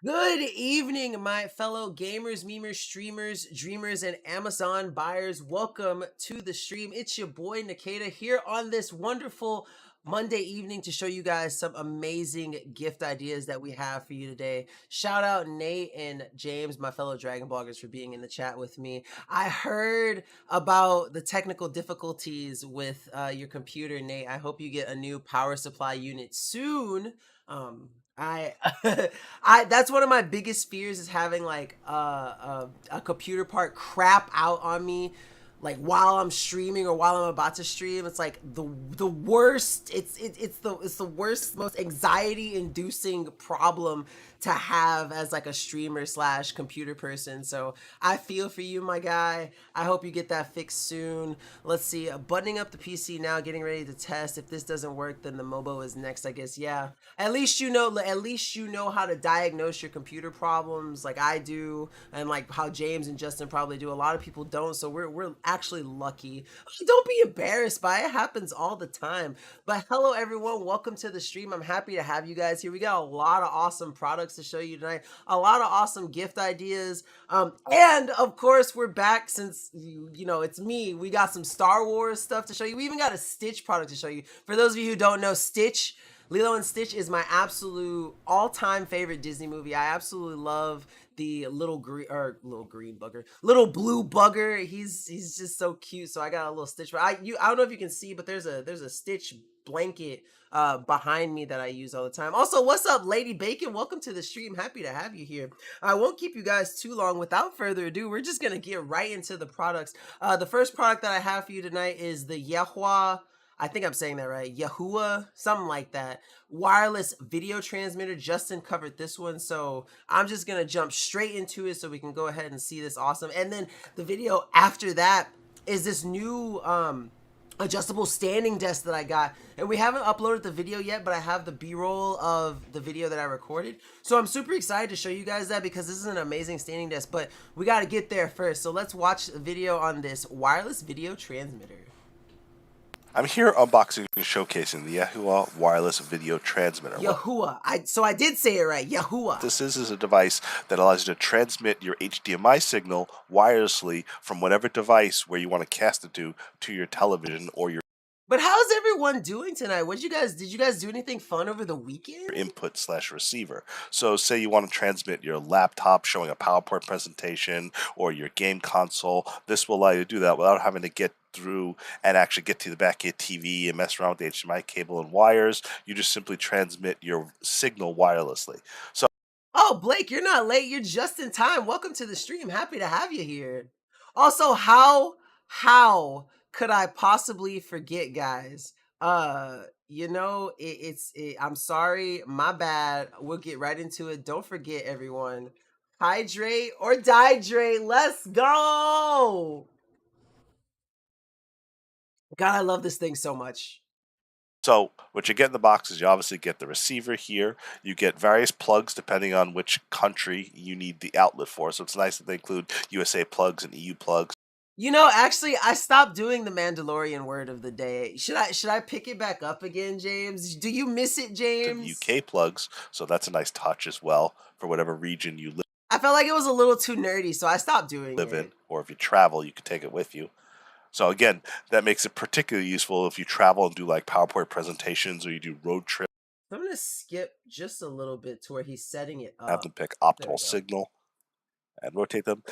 Good evening, my fellow gamers, memers, streamers, dreamers, and Amazon buyers. Welcome to the stream. It's your boy Nkda here on this wonderful Monday evening to show you guys some amazing gift ideas that we have for you today. Shout out Nate and James, my fellow Dragon bloggers, for being in the chat with me. I heard about the technical difficulties with your computer, Nate. I hope you get a new power supply unit soon. I that's one of my biggest fears is having like a computer part crap out on me like while I'm streaming or while I'm about to stream. It's like the worst. It's the worst, most anxiety inducing problem to have as like a streamer slash computer person. So I feel for you, my guy. I hope you get that fixed soon. Let's see, buttoning up the PC now, getting ready to test. If this doesn't work, then the Mobo is next, I guess. Yeah, at least you know how to diagnose your computer problems like I do, and like how James and Justin probably do. A lot of people don't, so we're actually lucky. Don't be embarrassed by it. It happens all the time. But hello everyone, welcome to the stream. I'm happy to have you guys here. We got a lot of awesome products to show you tonight, a lot of awesome gift ideas, and of course we're back since you know it's me. We got some Star Wars stuff to show you. We even got a Stitch product to show you. For those of you who don't know, Lilo and Stitch is my absolute all-time favorite Disney movie. I absolutely love the little blue bugger. He's just so cute. So I got a little Stitch. I don't know if you can see, but there's a Stitch blanket behind me that I use all the time. Also, what's up, Lady Bacon? Welcome to the stream. Happy to have you here. I won't keep you guys too long. Without further ado, we're just gonna get right into the products. The first product that I have for you tonight is the Yahua. I think I'm saying that right. Yahua, something like that. Wireless video transmitter. Justin covered this one, so I'm just gonna jump straight into it so we can go ahead and see this awesome. And then the video after that is this new adjustable standing desk that I got, and we haven't uploaded the video yet, but I have the b-roll of the video that I recorded, so I'm super excited to show you guys that because this is an amazing standing desk. But we got to get there first, so let's watch the video on this wireless video transmitter. I'm here unboxing and showcasing the Yahua wireless video transmitter. Yahua. I did say it right. Yahua. This is a device that allows you to transmit your HDMI signal wirelessly from whatever device where you want to cast it to your television or your But how's everyone doing tonight? Did you guys do anything fun over the weekend? Input/receiver. So say you want to transmit your laptop showing a PowerPoint presentation or your game console. This will allow you to do that without having to get through and actually get to the back of your TV and mess around with the HDMI cable and wires. You just simply transmit your signal wirelessly. So, oh, Blake, you're not late. You're just in time. Welcome to the stream. Happy to have you here. Also, how could I possibly forget, guys? You know, I'm sorry, my bad. We'll get right into it. Don't forget, everyone, hydrate or dihydrate. Let's go. God, I love this thing so much. So what you get in the box is you obviously get the receiver here. You get various plugs depending on which country you need the outlet for. So it's nice that they include USA plugs and EU plugs. You know, actually, I stopped doing the Mandalorian word of the day. Should I pick it back up again, James? Do you miss it, James? UK plugs, so that's a nice touch as well for whatever region you live. I felt like it was a little too nerdy, so I stopped doing live it. in, or if you travel, you can take it with you. So again, that makes it particularly useful if you travel and do like PowerPoint presentations or you do road trips. I'm gonna skip just a little bit to where he's setting it up. Have them pick optimal signal and rotate them.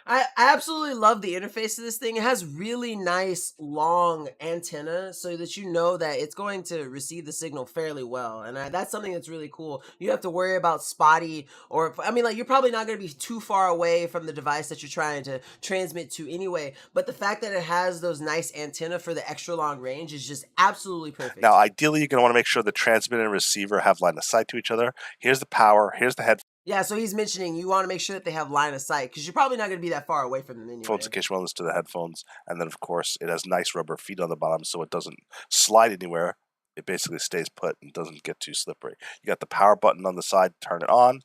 I absolutely love the interface of this thing. It has really nice long antenna so that you know that it's going to receive the signal fairly well. And that's something that's really cool. You have to worry about spotty or, I mean, like you're probably not going to be too far away from the device that you're trying to transmit to anyway. But the fact that it has those nice antenna for the extra long range is just absolutely perfect. Now, ideally, you're going to want to make sure the transmitter and receiver have line of sight to each other. Here's the power. Here's the headphones. Yeah, so he's mentioning you want to make sure that they have line of sight because you're probably not going to be that far away from them anyway. In case you want to listen to the headphones. And then, of course, it has nice rubber feet on the bottom so it doesn't slide anywhere. It basically stays put and doesn't get too slippery. You got the power button on the side, turn it on.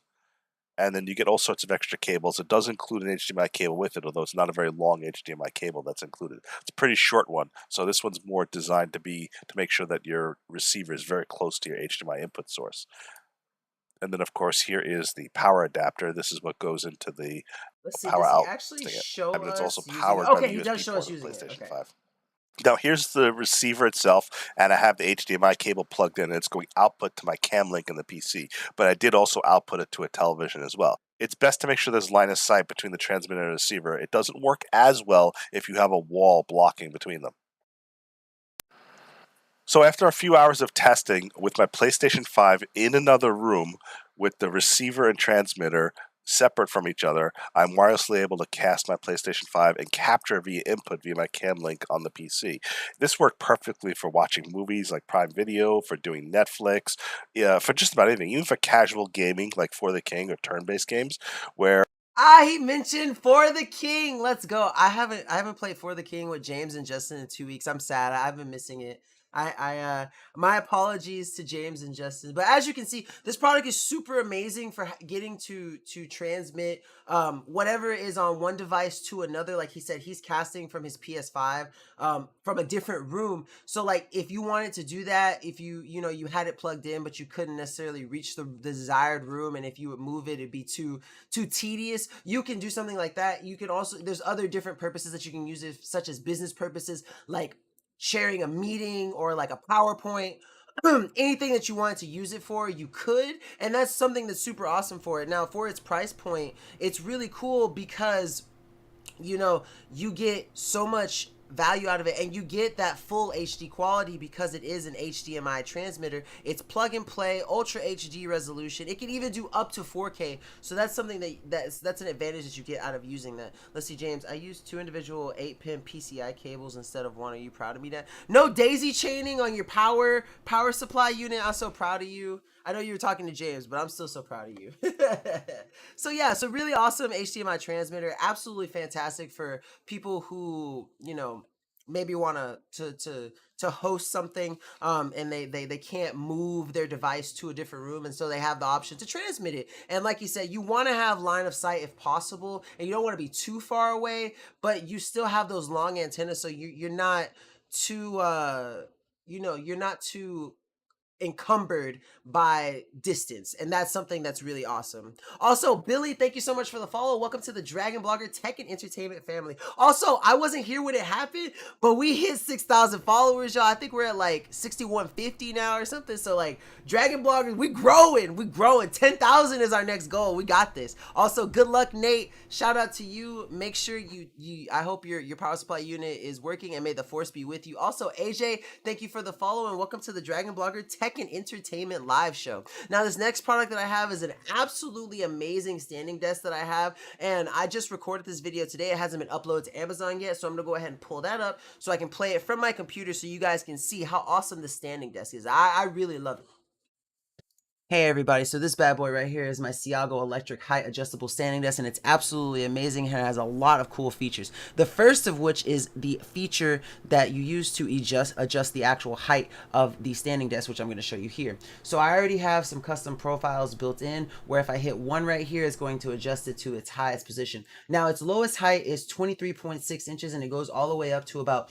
And then you get all sorts of extra cables. It does include an HDMI cable with it, although it's not a very long HDMI cable that's included. It's a pretty short one. So this one's more designed to make sure that your receiver is very close to your HDMI input source. And then, of course, here is the power adapter. This is what goes into the Let's see. power Does he out. actually show I mean, it's also us using it? powered by Okay, the he does USB show port us of the using it. PlayStation Okay. 5. Now here's the receiver itself, and I have the HDMI cable plugged in, and it's going output to my cam link in the PC, but I did also output it to a television as well. It's best to make sure there's line of sight between the transmitter and receiver. It doesn't work as well if you have a wall blocking between them. So after a few hours of testing with my PlayStation 5 in another room with the receiver and transmitter separate from each other, I'm wirelessly able to cast my PlayStation 5 and capture via input via my cam link on the PC. This worked perfectly for watching movies like Prime Video, for doing Netflix, for just about anything, even for casual gaming like For the King or turn-based games where He mentioned For the King. Let's go. I haven't played For the King with James and Justin in 2 weeks. I'm sad. I've been missing it. My apologies to James and Justin, but as you can see, this product is super amazing for getting to transmit whatever is on one device to another. Like he said, he's casting from his PS5 from a different room. So like if you wanted to do that, if you had it plugged in but you couldn't necessarily reach the desired room, and if you would move it, it'd be too tedious, you can do something like that. You can also, there's other different purposes that you can use it, such as business purposes, like sharing a meeting or like a PowerPoint. Anything that you wanted to use it for, you could, and that's something that's super awesome for it. Now, for its price point, it's really cool because you get so much value out of it, and you get that full HD quality because it is an HDMI transmitter. It's plug and play, ultra HD resolution. It can even do up to 4K. So that's something that's an advantage that you get out of using that. Let's see, James. I used 2 individual 8-pin PCI cables instead of one. Are you proud of me, Dad? No daisy chaining on your power supply unit. I'm so proud of you. I know you were talking to James, but I'm still so proud of you. So yeah, so really awesome HDMI transmitter. Absolutely fantastic for people who, maybe want to host something and they can't move their device to a different room, and so they have the option to transmit it. And like you said, you want to have line of sight if possible, and you don't want to be too far away, but you still have those long antennas, so you're not too you're not too encumbered by distance, and that's something that's really awesome. Also, Billy, thank you so much for the follow. Welcome to the Dragon Blogger Tech and Entertainment family. Also, I wasn't here when it happened, but we hit 6,000 followers, y'all. I think we're at like 6,150 now or something. So like, Dragon Bloggers, we growing 10,000 is our next goal. We got this. Also, good luck, Nate. Shout out to you. Make sure you I hope your power supply unit is working, and may the force be with you. Also, AJ, thank you for the follow, and welcome to the Dragon Blogger Tech and Entertainment live show. Now, this next product that I have is an absolutely amazing standing desk that I have, and I just recorded this video today. It hasn't been uploaded to Amazon yet, so I'm gonna go ahead and pull that up so I can play it from my computer so you guys can see how awesome the standing desk is. I really love it. Hey everybody, so this bad boy right here is my Siago electric height adjustable standing desk, and it's absolutely amazing and it has a lot of cool features. The first of which is the feature that you use to adjust the actual height of the standing desk, which I'm going to show you here. So I already have some custom profiles built in where if I hit one right here, it's going to adjust it to its highest position. Now its lowest height is 23.6 inches and it goes all the way up to about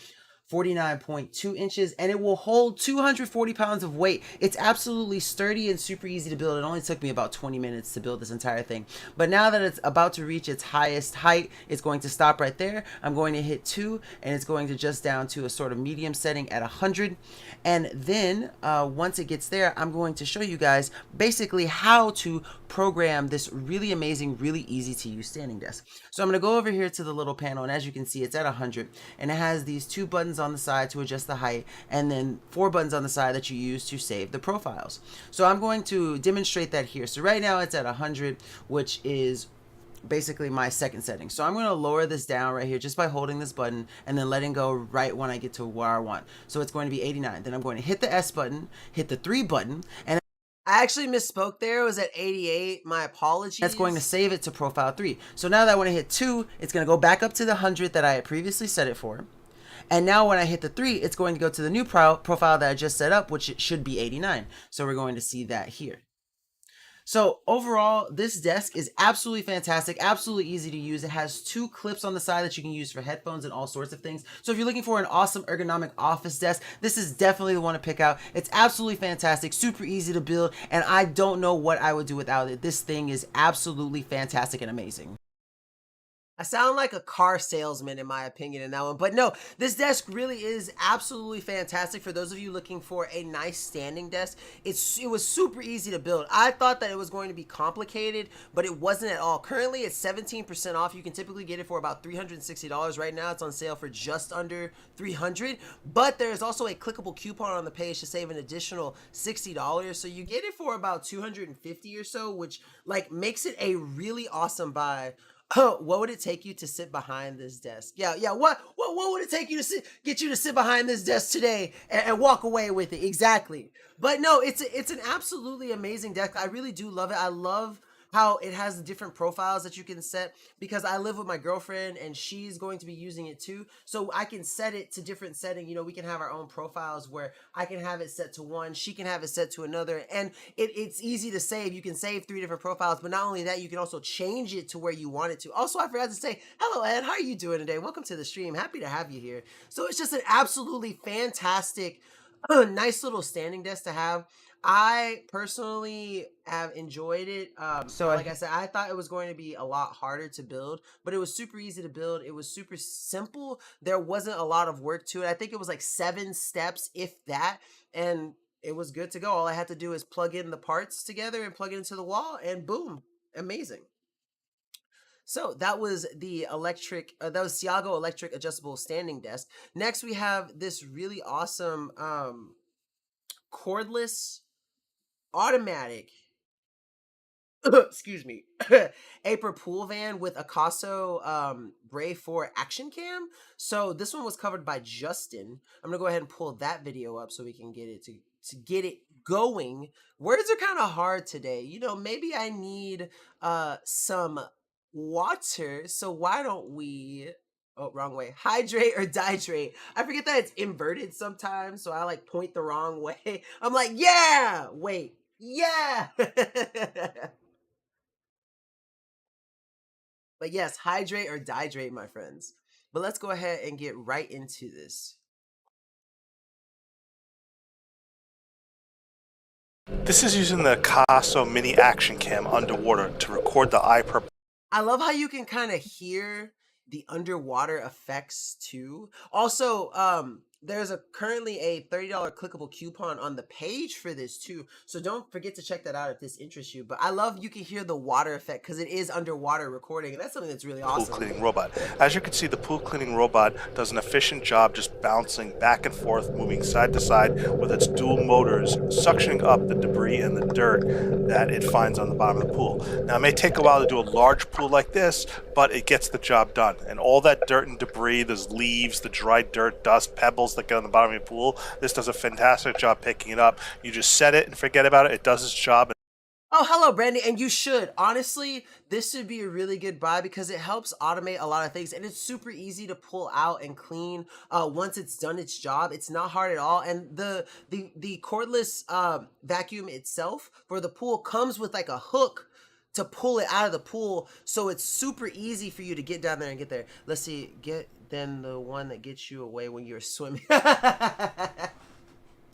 49.2 inches, and it will hold 240 pounds of weight. It's absolutely sturdy and super easy to build. It only took me about 20 minutes to build this entire thing. But now that it's about to reach its highest height, it's going to stop right there. I'm going to hit 2, and it's going to adjust down to a sort of medium setting at 100. And then once it gets there, I'm going to show you guys basically how to program this really amazing, really easy to use standing desk. So I'm going to go over here to the little panel, and as you can see, it's at 100, and it has these 2 buttons on the side to adjust the height, and then 4 buttons on the side that you use to save the profiles. So I'm going to demonstrate that here. So right now it's at 100, which is basically my second setting. So I'm going to lower this down right here just by holding this button and then letting go right when I get to where I want. So it's going to be 89. Then I'm going to hit the S button, hit the 3 button, and I actually misspoke there. It was at 88. My apologies. That's going to save it to profile 3. So now that when I hit 2, it's going to go back up to the 100 that I had previously set it for. And now when I hit the 3, it's going to go to the new profile that I just set up, which it should be 89. So we're going to see that here. So overall, this desk is absolutely fantastic, absolutely easy to use. It has 2 clips on the side that you can use for headphones and all sorts of things. So if you're looking for an awesome ergonomic office desk, this is definitely the one to pick out. It's absolutely fantastic, super easy to build, and I don't know what I would do without it. This thing is absolutely fantastic and amazing. I sound like a car salesman in my opinion in that one, but no, this desk really is absolutely fantastic for those of you looking for a nice standing desk. It was super easy to build. I thought that it was going to be complicated, but it wasn't at all. Currently it's 17% off. You can typically get it for about $360. Right now it's on sale for just under $300, but there's also a clickable coupon on the page to save an additional $60. So you get it for about $250 or so, which like makes it a really awesome buy. Oh, what would it take you to sit behind this desk? Yeah. What would it take you to get you to sit behind this desk today and walk away with it? Exactly. But no, it's an absolutely amazing desk. I really do love it. I love how it has the different profiles that you can set because I live with my girlfriend and she's going to be using it too. So I can set it to different setting. You know, we can have our own profiles where I can have it set to one, she can have it set to another, and it's easy to save. You can save 3 different profiles, but not only that, you can also change it to where you want it to. Also, I forgot to say, hello Ed, how are you doing today? Welcome to the stream. Happy to have you here. So it's just an absolutely fantastic, nice little standing desk to have. I personally have enjoyed it. So like I said, I thought it was going to be a lot harder to build, but it was super easy to build. It was super simple. There wasn't a lot of work to it. I think it was like 7 steps, if that, and it was good to go. All I had to do is plug in the parts together and plug it into the wall, and boom, amazing. So that was the that was Siago electric adjustable standing desk. Next, we have this really awesome cordless automatic excuse me April pool van with Akaso Brave 4 action cam. So this one was covered by Justin. I'm gonna go ahead and pull that video up so we can get it to get it going. Words are kind of hard today, you know. Maybe I need some water, so why don't we, oh, wrong way, hydrate or dihydrate. I forget that it's inverted sometimes, so I like point the wrong way. I'm like, yeah, wait, yeah. But yes, hydrate or dihydrate, my friends. But let's go ahead and get right into this. This is using the Akaso Mini Action Cam underwater to record the eye purple. I love how you can kind of hear the underwater effects too. Also, there's currently a $30 clickable coupon on the page for this too, so don't forget to check that out if this interests you. But I love you can hear the water effect because it is underwater recording, and that's something that's really awesome. Pool cleaning robot. As you can see, the pool cleaning robot does an efficient job just bouncing back and forth, moving side to side with its dual motors, suctioning up the debris and the dirt that it finds on the bottom of the pool. Now, it may take a while to do a large pool like this, but it gets the job done. And all that dirt and debris, there's leaves, the dried dirt, dust, pebbles that get on the bottom of your pool, this does a fantastic job picking it up. You just set it and forget about it. It does its job. Oh, hello, Brandy, and you should. Honestly, this should be a really good buy because it helps automate a lot of things, and it's super easy to pull out and clean once it's done its job. It's not hard at all, and the cordless vacuum itself for the pool comes with like a hook to pull it out of the pool, so it's super easy for you to get down there and get there. Let's see, get then the one that gets you away when you're swimming.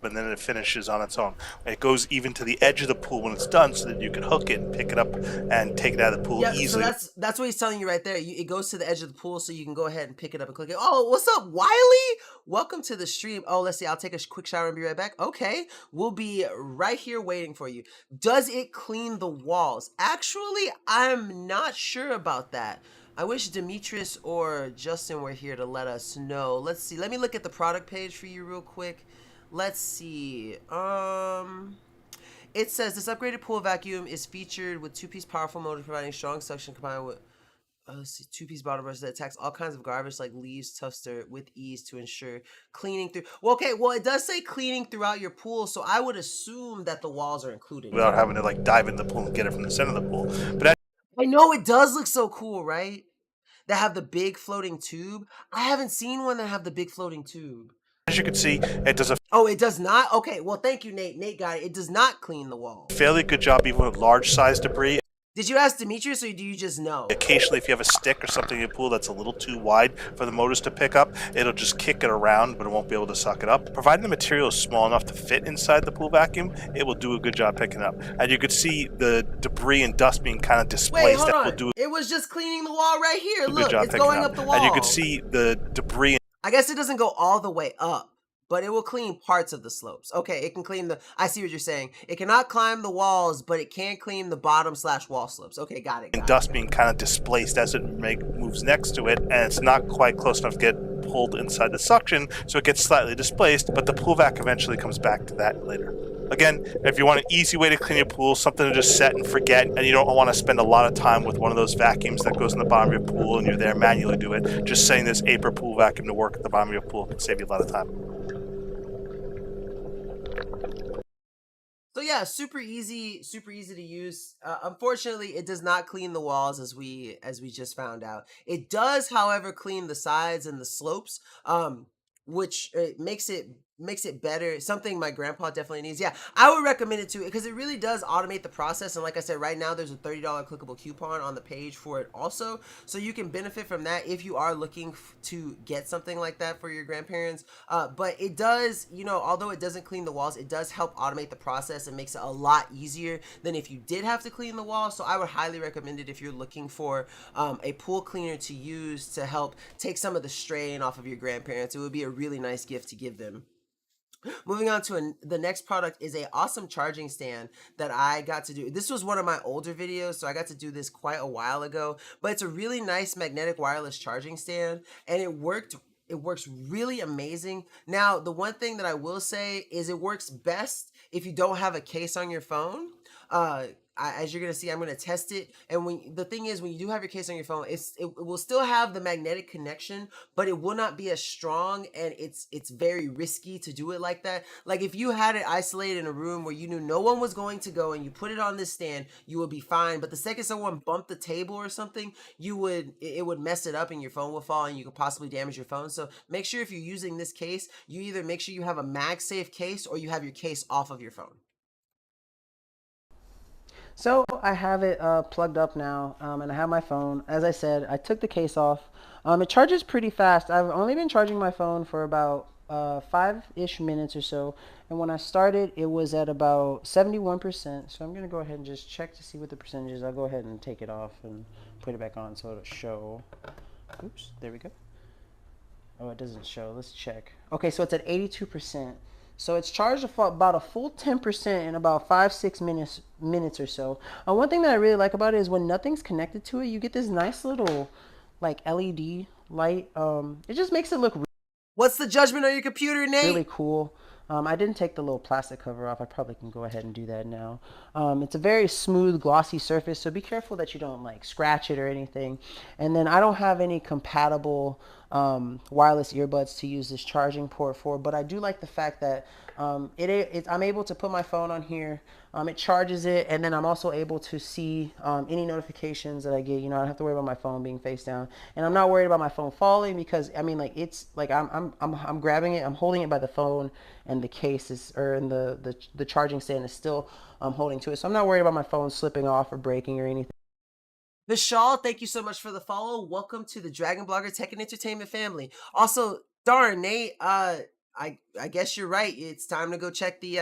And then it finishes on its own. It goes even to the edge of the pool when it's done so that you can hook it and pick it up and take it out of the pool easily. So that's what he's telling you right there. It goes to the edge of the pool so you can go ahead and pick it up and click it. Oh, what's up, Wiley? Welcome to the stream. Oh, let's see. I'll take a quick shower and be right back. Okay, we'll be right here waiting for you. Does it clean the walls? Actually, I'm not sure about that. I wish Demetrius or Justin were here to let us know. Let's see. Let me look at the product page for you real quick. Let's see. It says this upgraded pool vacuum is featured with 2-piece powerful motor providing strong suction combined with let's see, 2-piece bottom brush that attacks all kinds of garbage like leaves, tough dirt with ease to ensure cleaning through. Well, okay, well it does say cleaning throughout your pool, so I would assume that the walls are included without having to like dive in the pool and get it from the center of the pool. But I know it does look so cool, right? That have the big floating tube. I haven't seen one that have the big floating tube. As you can see, it does a Oh, it does not? Okay, well, thank you, Nate. Nate got it. It does not clean the wall. fairly good job even with large size debris. Did you ask Demetrius, or do you just know? Occasionally, if you have a stick or something in your pool that's a little too wide for the motors to pick up, it'll just kick it around, but it won't be able to suck it up. Providing the material is small enough to fit inside the pool vacuum, it will do a good job picking up. And you could see the debris and dust being kind of displaced. Wait, hold That on. will do It was just cleaning the wall right here. a Look, good job it's picking going up the wall. And you could see the debris. I guess it doesn't go all the way up, but it will clean parts of the slopes. Okay, it can clean the, I see what you're saying. It cannot climb the walls, but it can clean the bottom/wall slopes. Okay, got it. And dust being kind of displaced as it moves next to it, and it's not quite close enough to get pulled inside the suction, so it gets slightly displaced, but the pool vac eventually comes back to that later. Again, if you want an easy way to clean your pool, something to just set and forget, and you don't want to spend a lot of time with one of those vacuums that goes in the bottom of your pool and you're there manually do it, just setting this Aper pool vacuum to work at the bottom of your pool can save you a lot of time. So yeah, super easy to use. Unfortunately, it does not clean the walls as we just found out. It does, however, clean the sides and the slopes, which makes it better. Something my grandpa definitely needs. Yeah, I would recommend it too, because it really does automate the process. And like I said, right now there's a $30 clickable coupon on the page for it also, so you can benefit from that if you are looking to get something like that for your grandparents. But it does, you know, although it doesn't clean the walls, it does help automate the process and makes it a lot easier than if you did have to clean the walls. So I would highly recommend it if you're looking for a pool cleaner to use to help take some of the strain off of your grandparents. It would be a really nice gift to give them. Moving on to the next product is a awesome charging stand that I got to do. This was one of my older videos, so I got to do this quite a while ago, but it's a really nice magnetic wireless charging stand, and it works really amazing. Now, the one thing that I will say is it works best if you don't have a case on your phone. As you're gonna see, I'm gonna test it, and the thing is, when you do have your case on your phone, it will still have the magnetic connection, but it will not be as strong, and it's very risky to do it like that. Like if you had it isolated in a room where you knew no one was going to go, and you put it on this stand, you would be fine. But the second someone bumped the table or something, it would mess it up, and your phone will fall, and you could possibly damage your phone. So make sure if you're using this case, you either make sure you have a MagSafe case or you have your case off of your phone. So I have it plugged up now, and I have my phone. As I said, I took the case off. It charges pretty fast. I've only been charging my phone for about 5-ish minutes or so, and when I started, it was at about 71%. So I'm going to go ahead and just check to see what the percentage is. I'll go ahead and take it off and put it back on so it'll show. Oops, there we go. Oh, it doesn't show. Let's check. Okay, so it's at 82%. So it's charged about a full 10% in about 5-6 minutes or so. One thing that I really like about it is when nothing's connected to it, you get this nice little like LED light. It just makes it look What's the judgment on your computer, Nate? Really cool. I didn't take the little plastic cover off. I probably can go ahead and do that now. It's a very smooth, glossy surface, so be careful that you don't like scratch it or anything. And then I don't have any compatible wireless earbuds to use this charging port for, but I do like the fact that I'm able to put my phone on here. It charges it, and then I'm also able to see any notifications that I get. You know, I don't have to worry about my phone being face down, and I'm not worried about my phone falling because I mean, like it's like I'm grabbing it, I'm holding it by the phone, and the case is the charging stand is still holding to it, so I'm not worried about my phone slipping off or breaking or anything. Vishal, thank you so much for the follow. Welcome to the Dragon Blogger Tech and Entertainment family. Also, darn Nate, I guess you're right. It's time to go check the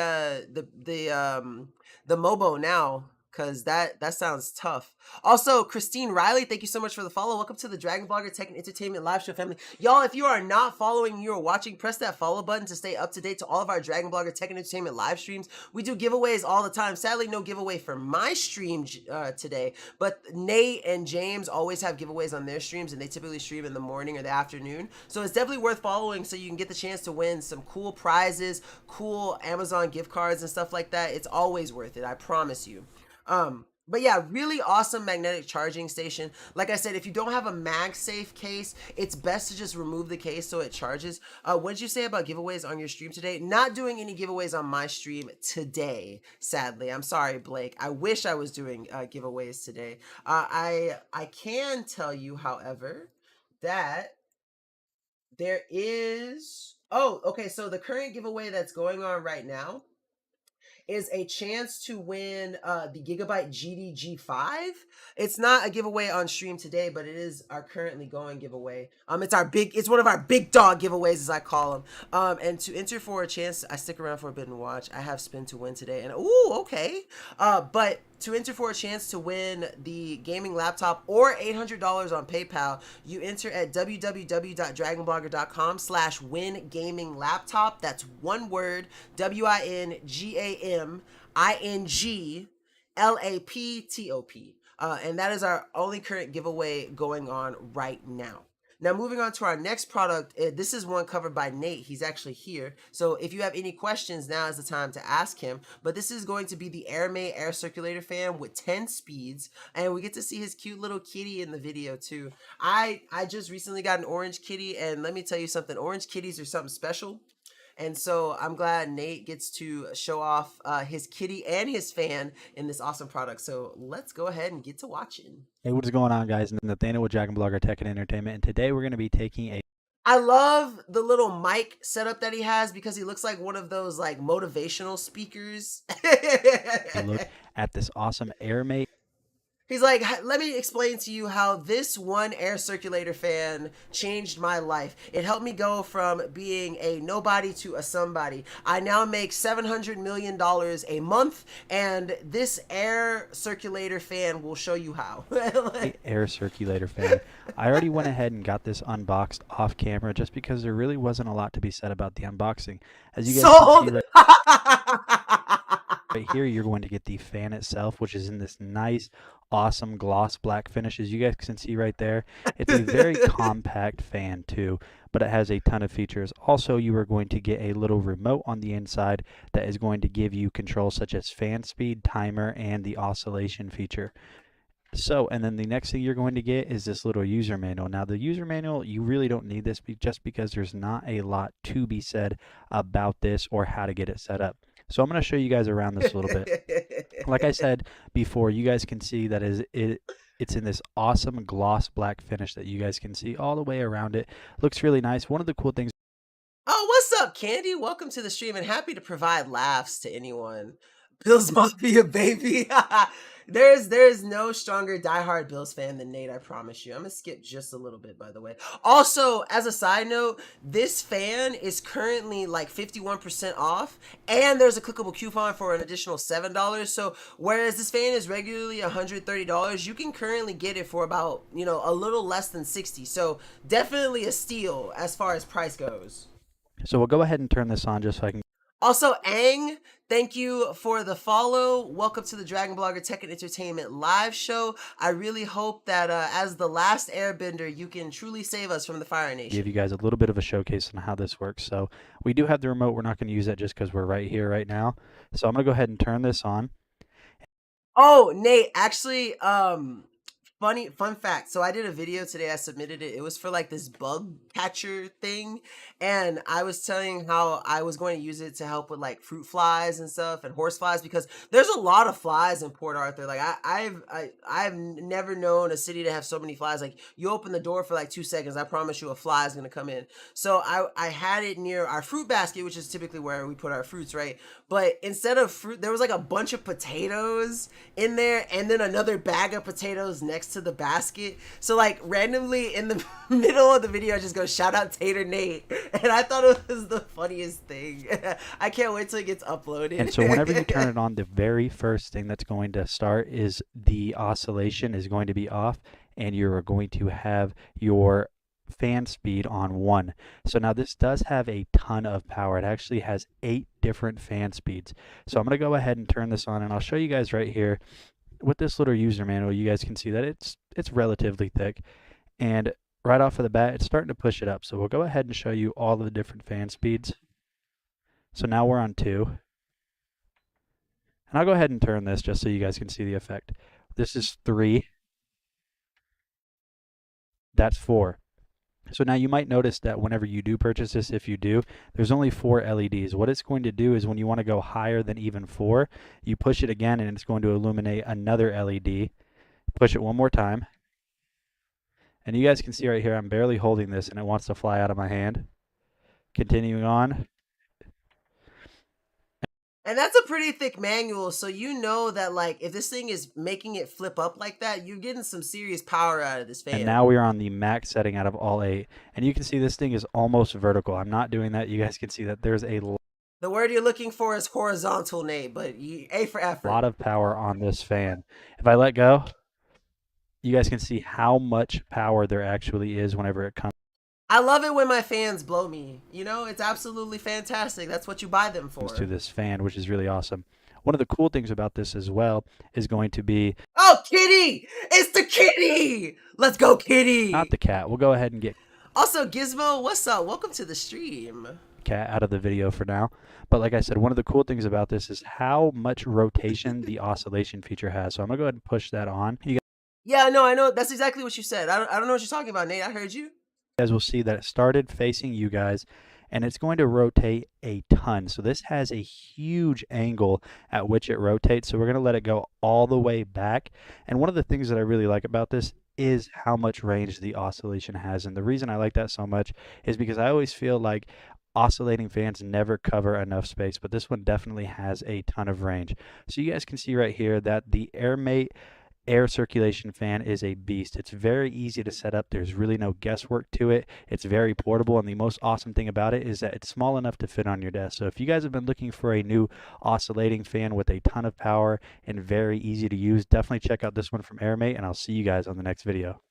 Mobo now, because that sounds tough. Also, Christine Riley, thank you so much for the follow. Welcome to the Dragon Blogger Tech and Entertainment live show family. Y'all, if you are not following, you are watching, press that follow button to stay up to date to all of our Dragon Blogger Tech and Entertainment live streams. We do giveaways all the time. Sadly, no giveaway for my stream today, but Nate and James always have giveaways on their streams, and they typically stream in the morning or the afternoon. So it's definitely worth following so you can get the chance to win some cool prizes, cool Amazon gift cards and stuff like that. It's always worth it, I promise you. But yeah, really awesome magnetic charging station. Like I said, if you don't have a MagSafe case, it's best to just remove the case so it charges. What did you say about giveaways on your stream today? Not doing any giveaways on my stream today, sadly. I'm sorry, Blake. I wish I was doing giveaways today. I can tell you, however, that there is Oh, okay. So the current giveaway that's going on right now is a chance to win the Gigabyte GDG5. It's not a giveaway on stream today, but it is our currently going giveaway. It's one of our big dog giveaways, as I call them. And to enter for a chance, I stick around for a bit and watch. I have spin to win today, and ooh, okay. But to enter for a chance to win the gaming laptop or $800 on PayPal, you enter at www.dragonblogger.com/win-gaming-laptop. That's one word, WINGAMINGLAPTOP. And that is our only current giveaway going on right now. Now, moving on to our next product, this is one covered by Nate. He's actually here. So if you have any questions, now is the time to ask him. But this is going to be the Airmaid Air Circulator Fan with 10 speeds. And we get to see his cute little kitty in the video too. I just recently got an orange kitty, and let me tell you something. Orange kitties are something special. And so I'm glad Nate gets to show off his kitty and his fan in this awesome product. So let's go ahead and get to watching. Hey, what is going on, guys? Nathaniel with Dragon Blogger Tech and Entertainment, and today we're going to be taking a I love the little mic setup that he has because he looks like one of those like motivational speakers. look at this awesome Airmaid. He's like, let me explain to you how this one air circulator fan changed my life. It helped me go from being a nobody to a somebody. I now make $700 million a month, and this air circulator fan will show you how. Air circulator fan. I already went ahead and got this unboxed off camera just because there really wasn't a lot to be said about the unboxing. As you guys can see right here, you're going to get the fan itself, which is in this nice, awesome gloss black finish. As you guys can see right there, it's a very compact fan too, but it has a ton of features. Also, you are going to get a little remote on the inside that is going to give you controls such as fan speed, timer, and the oscillation feature. So, and then the next thing you're going to get is this little user manual. Now, the user manual, you really don't need this just because there's not a lot to be said about this or how to get it set up. So I'm going to show you guys around this a little bit. Like I said before, you guys can see that it's in this awesome gloss black finish that you guys can see all the way around it. Looks really nice. One of the cool things. Oh, what's up, Candy? Welcome to the stream, and happy to provide laughs to anyone. Bills Mafia, baby. There's no stronger diehard Bills fan than Nate, I promise you. I'm gonna skip just a little bit, by the way. Also, as a side note, this fan is currently like 51% off, and there's a clickable coupon for an additional $7. So whereas this fan is regularly $130, you can currently get it for about, a little less than 60. So definitely a steal as far as price goes. So we'll go ahead and turn this on just so I can. Also, Ang, thank you for the follow. Welcome to the Dragon Blogger Tech and Entertainment live show. I really hope that as the last airbender, you can truly save us from the Fire Nation. Give you guys a little bit of a showcase on how this works. So we do have the remote. We're not going to use that just because we're right here right now. So I'm going to go ahead and turn this on. Oh, Nate, actually, fun fact. So I did a video today. I submitted it. It was for like this bug catcher thing, and I was telling how I was going to use it to help with like fruit flies and stuff and horse flies, because there's a lot of flies in Port Arthur. Like I've never known a city to have so many flies. Like you open the door for like 2 seconds, I promise you a fly is gonna come in. So I had it near our fruit basket, which is typically where we put our fruits, right? But instead of fruit, there was like a bunch of potatoes in there, and then another bag of potatoes next to the basket. So like randomly in the middle of the video, I just go shout out Tater Nate, and I thought it was the funniest thing. I can't wait till it gets uploaded. And so whenever you turn it on, the very first thing that's going to start is the oscillation is going to be off, and you're going to have your fan speed on 1. So now this does have a ton of power. It actually has 8 different fan speeds. So I'm going to go ahead and turn this on, and I'll show you guys right here with this little user manual. You guys can see that it's relatively thick, and right off of the bat it's starting to push it up. So we'll go ahead and show you all of the different fan speeds. So now we're on 2, and I'll go ahead and turn this just so you guys can see the effect. This is 3. That's 4. So now you might notice that whenever you do purchase this, if you do, there's only 4 LEDs. What it's going to do is when you want to go higher than even 4, you push it again and it's going to illuminate another LED. Push it one more time. And you guys can see right here, I'm barely holding this and it wants to fly out of my hand. Continuing on. And that's a pretty thick manual, so you know that, like, if this thing is making it flip up like that, you're getting some serious power out of this fan. And now we are on the max setting out of all 8. And you can see this thing is almost vertical. I'm not doing that. You guys can see that there's a The word you're looking for is horizontal, Nate, but A for effort. lot of power on this fan. If I let go, you guys can see how much power there actually is whenever it comes I love it when my fans blow me. You know, it's absolutely fantastic. That's what you buy them for. to this fan, which is really awesome. One of the cool things about this as well is going to be... Oh, kitty! It's the kitty! Let's go, kitty! Not the cat. We'll go ahead and get... Also, Gizmo, what's up? Welcome to the stream. Cat out of the video for now. But like I said, one of the cool things about this is how much rotation the oscillation feature has. So I'm going to go ahead and push that on. You Yeah, no, I know. That's exactly what you said. I don't know what you're talking about, Nate. I heard you. guys will see that it started facing you guys, and it's going to rotate a ton. So this has a huge angle at which it rotates. So we're going to let it go all the way back. And one of the things that I really like about this is how much range the oscillation has. And the reason I like that so much is because I always feel like oscillating fans never cover enough space, but this one definitely has a ton of range. So you guys can see right here that the Airmaid Air Circulation Fan is a beast. It's very easy to set up. There's really no guesswork to it. It's very portable, and the most awesome thing about it is that it's small enough to fit on your desk. So if you guys have been looking for a new oscillating fan with a ton of power and very easy to use, definitely check out this one from Airmaid, and I'll see you guys on the next video.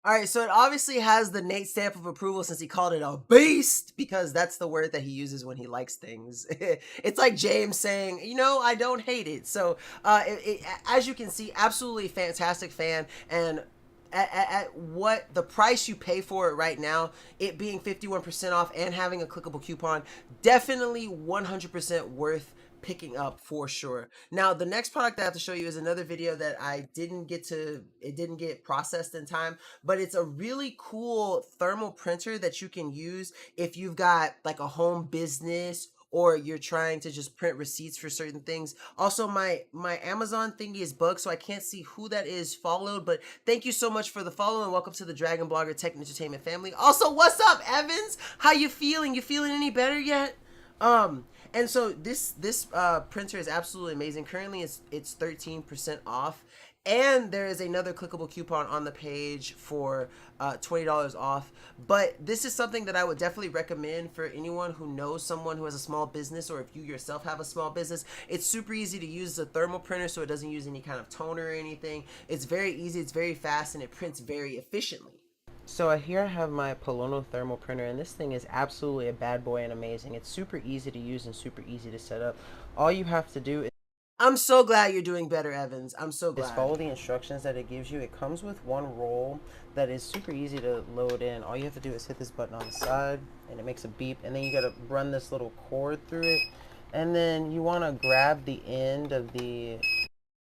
All right, so it obviously has the Nate stamp of approval since he called it a beast, because that's the word that he uses when he likes things. It's like James saying, you know, I don't hate it. So as you can see, absolutely fantastic fan. And at what the price you pay for it right now, it being 51% off and having a clickable coupon, definitely 100% worth picking up for sure. Now, the next product I have to show you is another video that I didn't get processed in time, but it's a really cool thermal printer that you can use if you've got like a home business or you're trying to just print receipts for certain things. Also, my Amazon thingy is bugged, so I can't see who that is followed, but thank you so much for the follow and welcome to the Dragon Blogger Tech and Entertainment family. Also, what's up, Evans? How you feeling? You feeling any better yet? And so this printer is absolutely amazing. Currently, it's 13% off, and there is another clickable coupon on the page for $20 off. But this is something that I would definitely recommend for anyone who knows someone who has a small business, or if you yourself have a small business. It's super easy to use. A thermal printer, so it doesn't use any kind of toner or anything. It's very easy, it's very fast, and it prints very efficiently. So here I have my Polono thermal printer, and this thing is absolutely a bad boy and amazing. It's super easy to use and super easy to set up. All you have to do is... I'm so glad you're doing better, Evans. I'm so glad. Just follow the instructions that it gives you. It comes with one roll that is super easy to load in. All you have to do is hit this button on the side, and it makes a beep, and then you gotta run this little cord through it, and then you want to grab the end of the...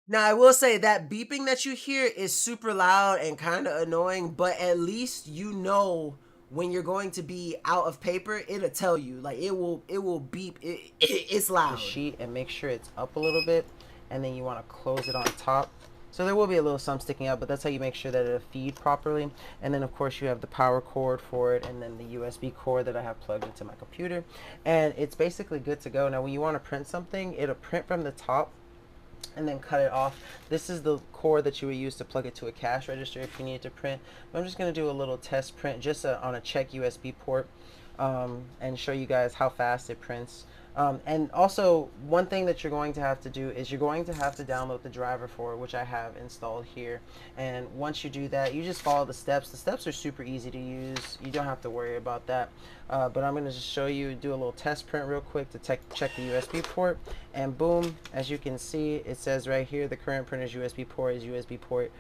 Now, I will say that beeping that you hear is super loud and kind of annoying, but at least you know when you're going to be out of paper. It'll tell you, like, it will beep. It's loud. The sheet, and make sure it's up a little bit, and then you want to close it on top. So there will be a little some sticking out, but that's how you make sure that it'll feed properly. And then of course you have the power cord for it, and then the USB cord that I have plugged into my computer, and it's basically good to go. Now when you want to print something, it'll print from the top and then cut it off. This is the cord that you would use to plug it to a cash register if you need to print. But I'm just going to do a little test print just on a check USB port, and show you guys how fast it prints. And also, one thing that you're going to have to do is you're going to have to download the driver for it, which I have installed here. And once you do that, you just follow the steps. The steps are super easy to use. You don't have to worry about that. But I'm going to just show you, do a little test print real quick to check the USB port. And boom, as you can see, it says right here, the current printer's USB port is USB port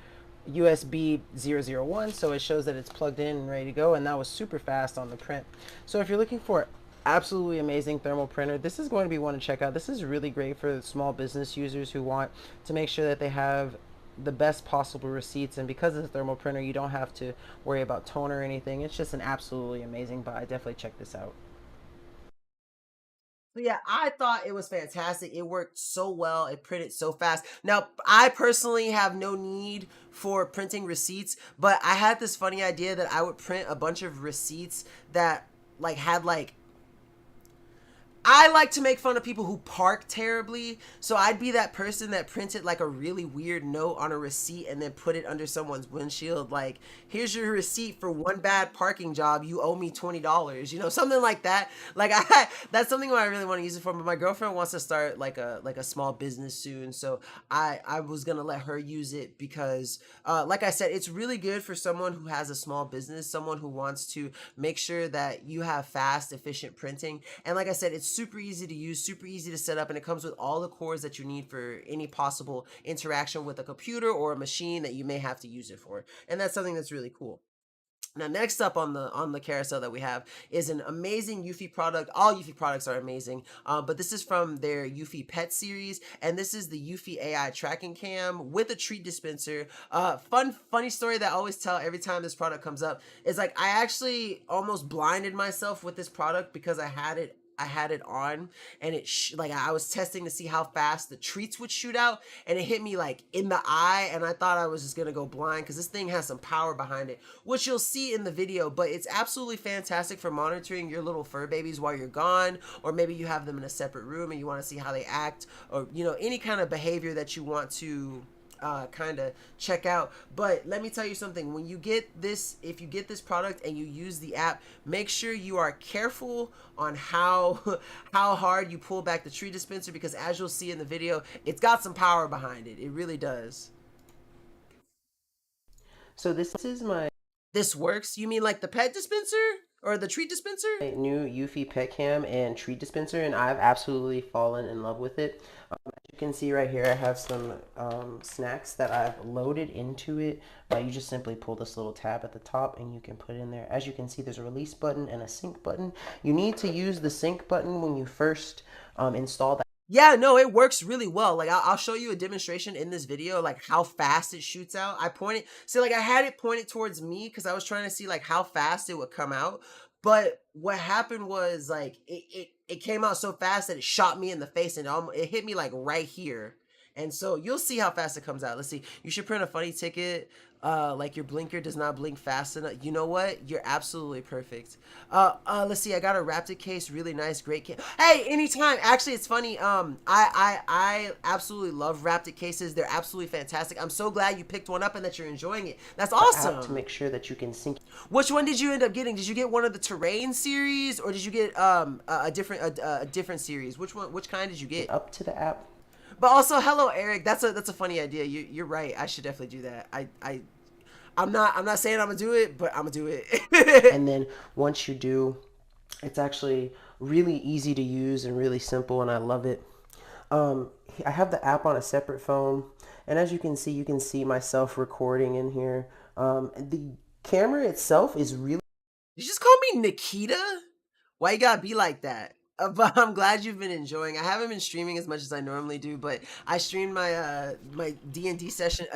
USB 001, so it shows that it's plugged in and ready to go, and that was super fast on the print. So if you're looking for absolutely amazing thermal printer, this is going to be one to check out. This is really great for small business users who want to make sure that they have the best possible receipts, and because it's a thermal printer, you don't have to worry about toner or anything. It's just an absolutely amazing buy. Definitely check this out. So yeah, I thought it was fantastic. It worked so well. It printed so fast. Now, I personally have no need for printing receipts, but I had this funny idea that I would print a bunch of receipts that like had like I like to make fun of people who park terribly, so I'd be that person that printed like a really weird note on a receipt and then put it under someone's windshield, like, here's your receipt for one bad parking job, you owe me $20, you know, something like that. Like, that's something I really want to use it for, but my girlfriend wants to start like a small business soon, so I was gonna let her use it because, like I said, it's really good for someone who has a small business, someone who wants to make sure that you have fast, efficient printing. And like I said, it's super easy to use, super easy to set up, and it comes with all the cords that you need for any possible interaction with a computer or a machine that you may have to use it for. And that's something that's really cool. Now, next up on the carousel that we have is an amazing Yuffie product. All Yuffie products are amazing, but this is from their Yuffie Pet series, and this is the Yuffie AI tracking cam with a treat dispenser. Funny story that I always tell every time this product comes up is, like, I actually almost blinded myself with this product because I had it on, and like, I was testing to see how fast the treats would shoot out, and it hit me like in the eye, and I thought I was just gonna go blind because this thing has some power behind it, which you'll see in the video. But it's absolutely fantastic for monitoring your little fur babies while you're gone, or maybe you have them in a separate room and you want to see how they act, or, you know, any kind of behavior that you want to kind of check out. But let me tell you something, when you get this, if you get this product and you use the app, make sure you are careful on how hard you pull back the tree dispenser, because as you'll see in the video, it's got some power behind it. It really does. So this works? You mean like the pet dispenser or the treat dispenser? New Eufy pet cam and treat dispenser, and I've absolutely fallen in love with it. As you can see right here, I have some snacks that I've loaded into it. You just simply pull this little tab at the top and you can put it in there. As you can see, there's a release button and a sync button. You need to use the sync button when you first install that. Yeah, no, it works really well. Like, I'll show you a demonstration in this video, like how fast it shoots out. I had it pointed towards me because I was trying to see like how fast it would come out. But what happened was, like, it came out so fast that it shot me in the face, and it hit me like right here. And so you'll see how fast it comes out. Let's see. You should print a funny ticket. Like, your blinker does not blink fast enough. You know what? You're absolutely perfect. Let's see. I got a Rfid case. Really nice. Great case. Hey, anytime. Actually, it's funny. I absolutely love Rfid cases. They're absolutely fantastic. I'm so glad you picked one up and that you're enjoying it. That's awesome. To make sure that you can sync. Which one did you end up getting? Did you get one of the terrain series, or did you get a different series? Which kind did you get? Up to the app. But also, hello, Eric. That's a funny idea. You're right. I should definitely do that. I'm not saying I'm gonna do it, but I'm gonna do it. And then once you do, it's actually really easy to use and really simple, and I love it. I have the app on a separate phone, and as you can see myself recording in here. The camera itself is really. You just call me Nkda? Why you gotta be like that? But I'm glad you've been enjoying. I haven't been streaming as much as I normally do, but I streamed my my D&D session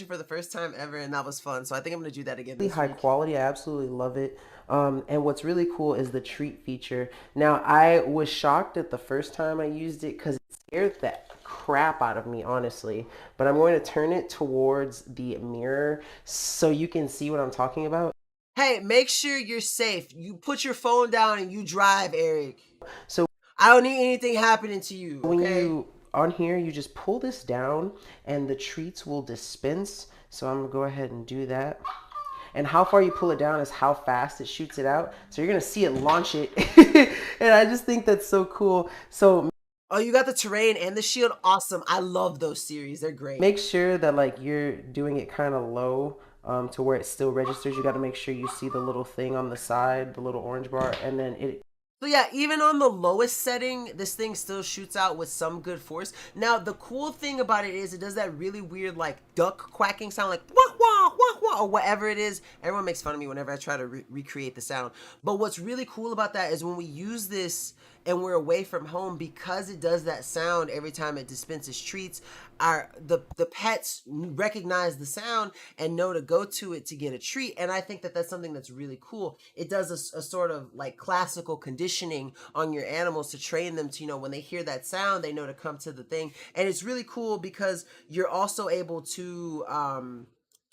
for the first time ever, and that was fun. So I think I'm gonna do that again. Really high quality. I absolutely love it. And what's really cool is the treat feature. Now, I was shocked at the first time I used it because it scared the crap out of me, honestly. But I'm going to turn it towards the mirror so you can see what I'm talking about. Hey, make sure you're safe. You put your phone down and you drive, Eric. So I don't need anything happening to you. When okay? you on here, you just pull this down and the treats will dispense. So I'm gonna go ahead and do that. And how far you pull it down is how fast it shoots it out. So you're gonna see it launch it. And I just think that's so cool. So oh, you got the terrain and the shield. Awesome. I love those series. They're great. Make sure that, like, you're doing it kind of low to where it still registers. You got to make sure you see the little thing on the side, the little orange bar, and then it. So yeah, even on the lowest setting, this thing still shoots out with some good force. Now, the cool thing about it is it does that really weird, like, duck quacking sound, like, wah, wah, wah, wah, or whatever it is. Everyone makes fun of me whenever I try to recreate the sound. But what's really cool about that is when we use this and we're away from home, because it does that sound every time it dispenses treats, the pets recognize the sound and know to go to it to get a treat. And I think that that's something that's really cool. It does a sort of like classical conditioning on your animals to train them to, you know, when they hear that sound, they know to come to the thing. And it's really cool because you're also able to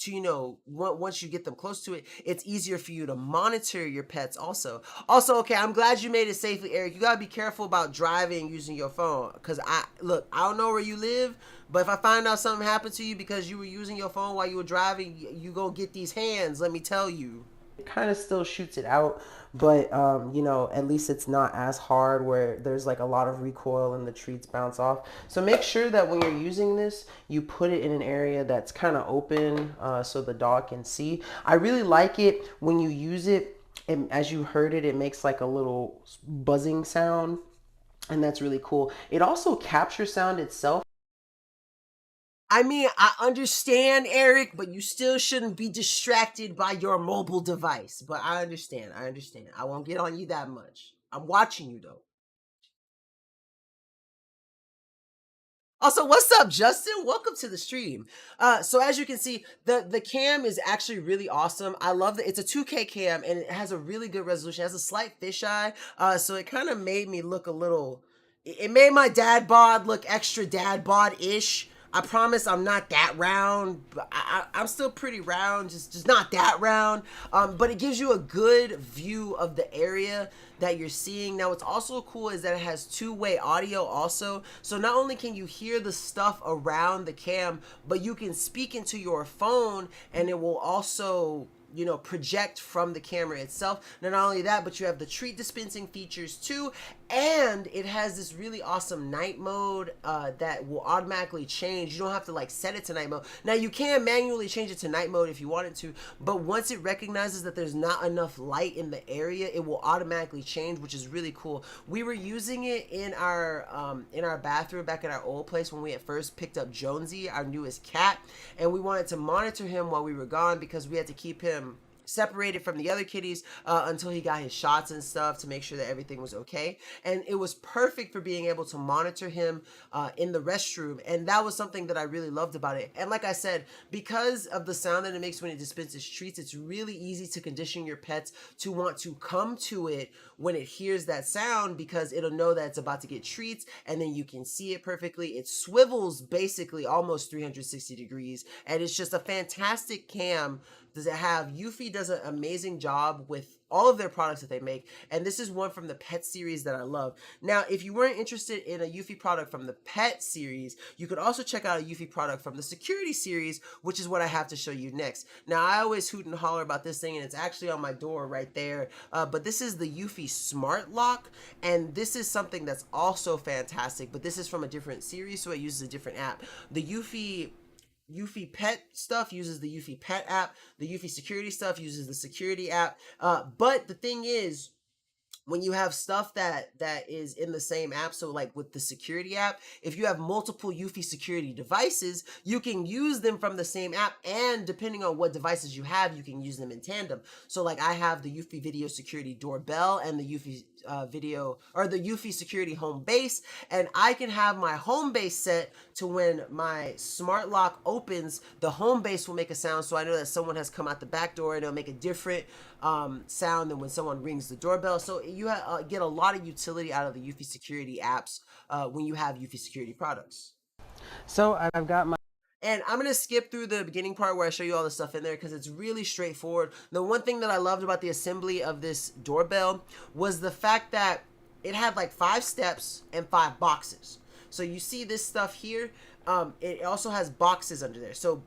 to once you get them close to it, it's easier for you to monitor your pets also. Okay, I'm glad you made it safely, Eric. You gotta be careful about driving using your phone, because I don't know where you live, but if I find out something happened to you because you were using your phone while you were driving, you gonna get these hands, let me tell you. It kind of still shoots it out, but at least it's not as hard where there's like a lot of recoil and the treats bounce off. So make sure that when you're using this, you put it in an area that's kind of open, so the dog can see. I really like it when you use it, and as you heard it, it makes like a little buzzing sound, and that's really cool. It also captures sound itself. I mean, I understand, Eric, but you still shouldn't be distracted by your mobile device. But I understand. I won't get on you that much. I'm watching you, though. Also, what's up, Justin? Welcome to the stream. So as you can see, the cam is actually really awesome. I love that it's a 2K cam, and it has a really good resolution. It has a slight fisheye, so it kind of made me look a little... It made my dad bod look extra dad bod-ish. I promise I'm not that round. I'm still pretty round, just not that round. But it gives you a good view of the area that you're seeing. Now, what's also cool is that it has two-way audio also. So not only can you hear the stuff around the cam, but you can speak into your phone, and it will also project from the camera itself. Not only that, but you have the treat dispensing features too, and it has this really awesome night mode that will automatically change. You don't have to like set it to night mode. Now you can manually change it to night mode if you wanted to, but once it recognizes that there's not enough light in the area, it will automatically change, which is really cool. We were using it in our bathroom back at our old place when we had first picked up Jonesy, our newest cat, and we wanted to monitor him while we were gone because we had to keep him separated from the other kitties until he got his shots and stuff to make sure that everything was okay. And it was perfect for being able to monitor him in the restroom, and that was something that I really loved about it. And like I said, because of the sound that it makes when it dispenses treats, it's really easy to condition your pets to want to come to it when it hears that sound, because it'll know that it's about to get treats, and then you can see it perfectly. It swivels basically almost 360 degrees, and it's just a fantastic cam. Does it have Yuffie does an amazing job with all of their products that they make, and this is one from the pet series that I love. Now, if you weren't interested in a Yuffie product from the pet series, you could also check out a Yuffie product from the security series, which is what I have to show you next. Now, I always hoot and holler about this thing, and it's actually on my door right there, but this is the Yuffie Smart Lock, and this is something that's also fantastic, but this is from a different series, so it uses a different app. The Yuffie Pet stuff uses the Yuffie Pet app. The Yuffie Security stuff uses the Security app. But the thing is, when you have stuff that is in the same app, so like with the Security app, if you have multiple Yuffie Security devices, you can use them from the same app, and depending on what devices you have, you can use them in tandem. So like I have the Yuffie Video Security Doorbell and the Yuffie the Yuffie Security Home Base, and I can have my home base set to when my smart lock opens, the home base will make a sound, so I know that someone has come out the back door, and it'll make a different sound than when someone rings the doorbell. So you get a lot of utility out of the Yuffie Security apps when you have Yuffie Security products. So I've got my... And I'm going to skip through the beginning part where I show you all the stuff in there because it's really straightforward. The one thing that I loved about the assembly of this doorbell was the fact that it had like 5 steps and 5 boxes. So you see this stuff here. It also has boxes under there. So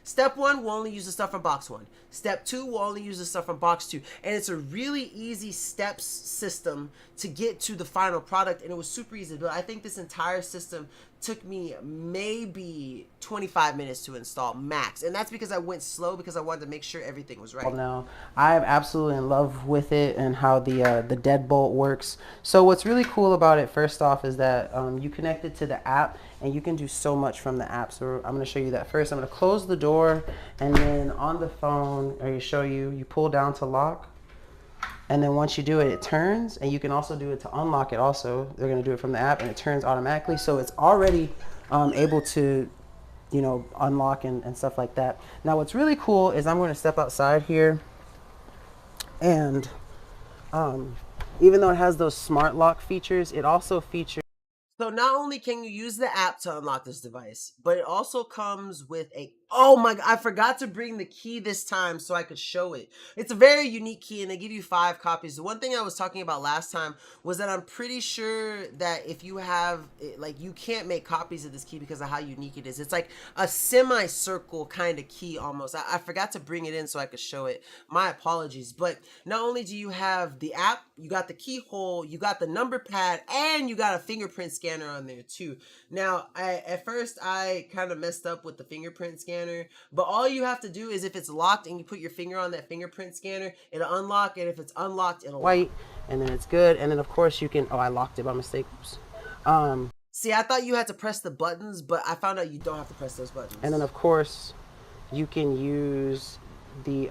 step 1 will only use the stuff from box 1. Step 2 will only use the stuff from box 2. And it's a really easy steps system to get to the final product, and it was super easy to build. I think this entire system took me maybe 25 minutes to install max, and that's because I went slow because I wanted to make sure everything was right. Now, I'm absolutely in love with it and how the deadbolt works. So what's really cool about it, first off, is that you connect it to the app, and you can do so much from the app. So I'm going to show you that first. I'm going to close the door, and then on the phone, you pull down to lock. And then once you do it, it turns, and you can also do it to unlock it also. They're going to do it from the app, and it turns automatically. So it's already able to, unlock and stuff like that. Now what's really cool is I'm going to step outside here, and even though it has those smart lock features, it also features... So not only can you use the app to unlock this device, but it also comes with a Oh my, I forgot to bring the key this time so I could show it. It's a very unique key and they give you 5 copies. The one thing I was talking about last time was that I'm pretty sure that if you have, like, you can't make copies of this key because of how unique it is. It's like a semicircle kind of key almost. I forgot to bring it in so I could show it. My apologies. But not only do you have the app, you got the keyhole, you got the number pad, and you got a fingerprint scanner on there too. Now, at first I kind of messed up with the fingerprint scanner, but all you have to do is if it's locked and you put your finger on that fingerprint scanner, it'll unlock, and if it's unlocked, it'll white, and then it's good. And then of course you can, oh, I locked it by mistake. Oops. See, I thought you had to press the buttons, but I found out you don't have to press those buttons. And then of course you can use the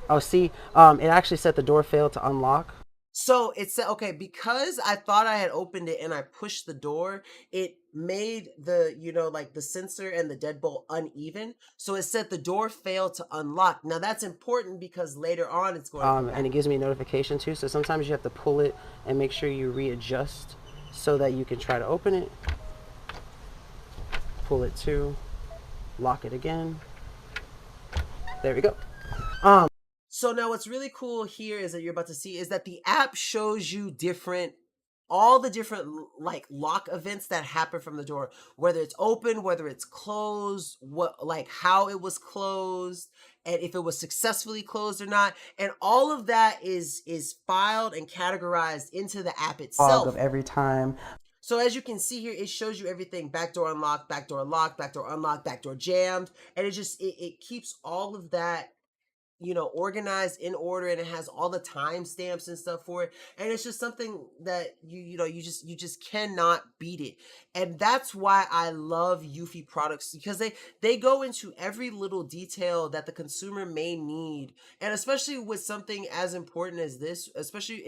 oh, see, it actually said the door failed to unlock. So it said, okay, because I thought I had opened it and I pushed the door, it made the, you know, like the sensor and the deadbolt uneven. So it said the door failed to unlock. Now that's important because later on it's going to and it gives me a notification too. So sometimes you have to pull it and make sure you readjust so that you can try to open it. Pull it too. Lock it again. There we go. So now what's really cool here is that you're about to see is that the app shows you all the different like lock events that happen from the door, whether it's open, whether it's closed, like how it was closed, and if it was successfully closed or not. And all of that is filed and categorized into the app itself. Of every time. So as you can see here, it shows you everything: backdoor unlocked, backdoor locked, backdoor unlocked, backdoor jammed, and it keeps all of that, you know, organized in order, and it has all the timestamps and stuff for it. And it's just something that you just cannot beat it. And that's why I love Yuffie products, because they go into every little detail that the consumer may need. And especially with something as important as this, especially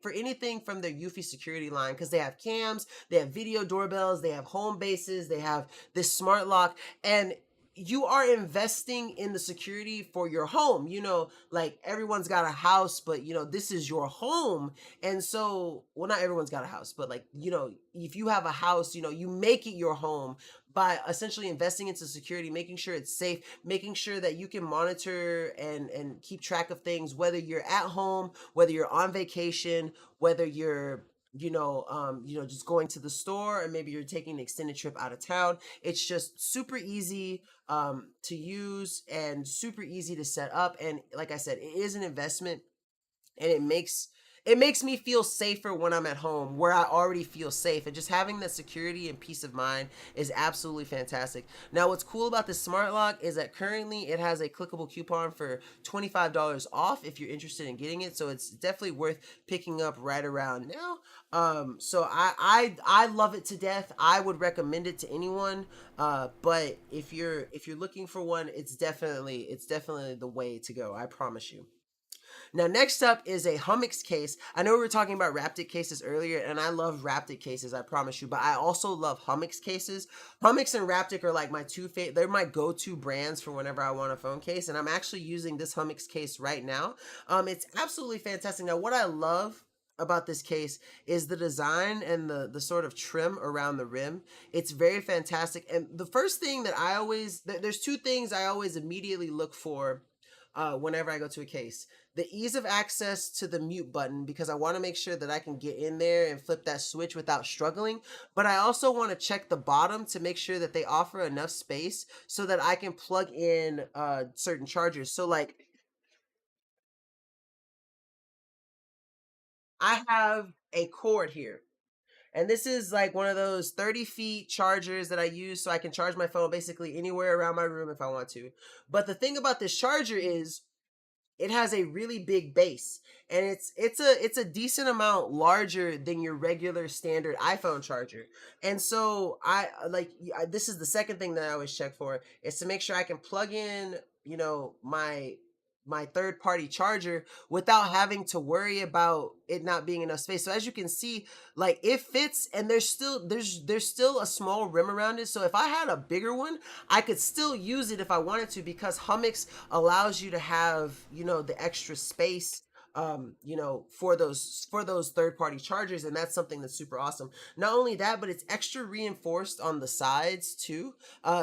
for anything from their Yuffie security line, because they have cams, they have video doorbells, they have home bases, they have this smart lock, and you are investing in the security for your home. You know, like everyone's got a house, but you know, this is your home. And so, well, not everyone's got a house, but like, you know, if you have a house, you know, you make it your home by essentially investing into security, making sure it's safe, making sure that you can monitor and keep track of things, whether you're at home, whether you're on vacation, whether you're just going to the store, or maybe you're taking an extended trip out of town. It's just super easy to use and super easy to set up. And like I said, it is an investment, and it makes me feel safer when I'm at home, where I already feel safe. And just having that security and peace of mind is absolutely fantastic. Now, what's cool about this smart lock is that currently it has a clickable coupon for $25 off if you're interested in getting it. So it's definitely worth picking up right around now. So I love it to death. I would recommend it to anyone. But if you're looking for one, it's definitely the way to go. I promise you. Now, next up is a Hummus case. I know we were talking about Rfid cases earlier, and I love Rfid cases, I promise you, but I also love Hummus cases. Hummus and Rfid are like my they're my go-to brands for whenever I want a phone case, and I'm actually using this Hummus case right now. It's absolutely fantastic. Now, what I love about this case is the design and the sort of trim around the rim. It's very fantastic. And the first thing that there's 2 things I always immediately look for whenever I go to a case. The ease of access to the mute button, because I want to make sure that I can get in there and flip that switch without struggling. But I also want to check the bottom to make sure that they offer enough space so that I can plug in certain chargers. So like, I have a cord here. And this is like one of those 30 feet chargers that I use so I can charge my phone basically anywhere around my room if I want to. But the thing about this charger is it has a really big base, and it's a decent amount larger than your regular standard iPhone charger. And so this is the second thing that I always check for, is to make sure I can plug in, you know, my third party charger without having to worry about it not being enough space. So as you can see, like, it fits, and there's still a small rim around it. So if I had a bigger one, I could still use it if I wanted to, because Hummus allows you to have, you know, the extra space you know, for those third-party chargers, and that's something that's super awesome. Not only that, but it's extra reinforced on the sides too,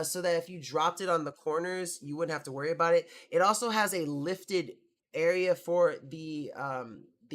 so that if you dropped it on the corners, you wouldn't have to worry about it. It also has a lifted area for the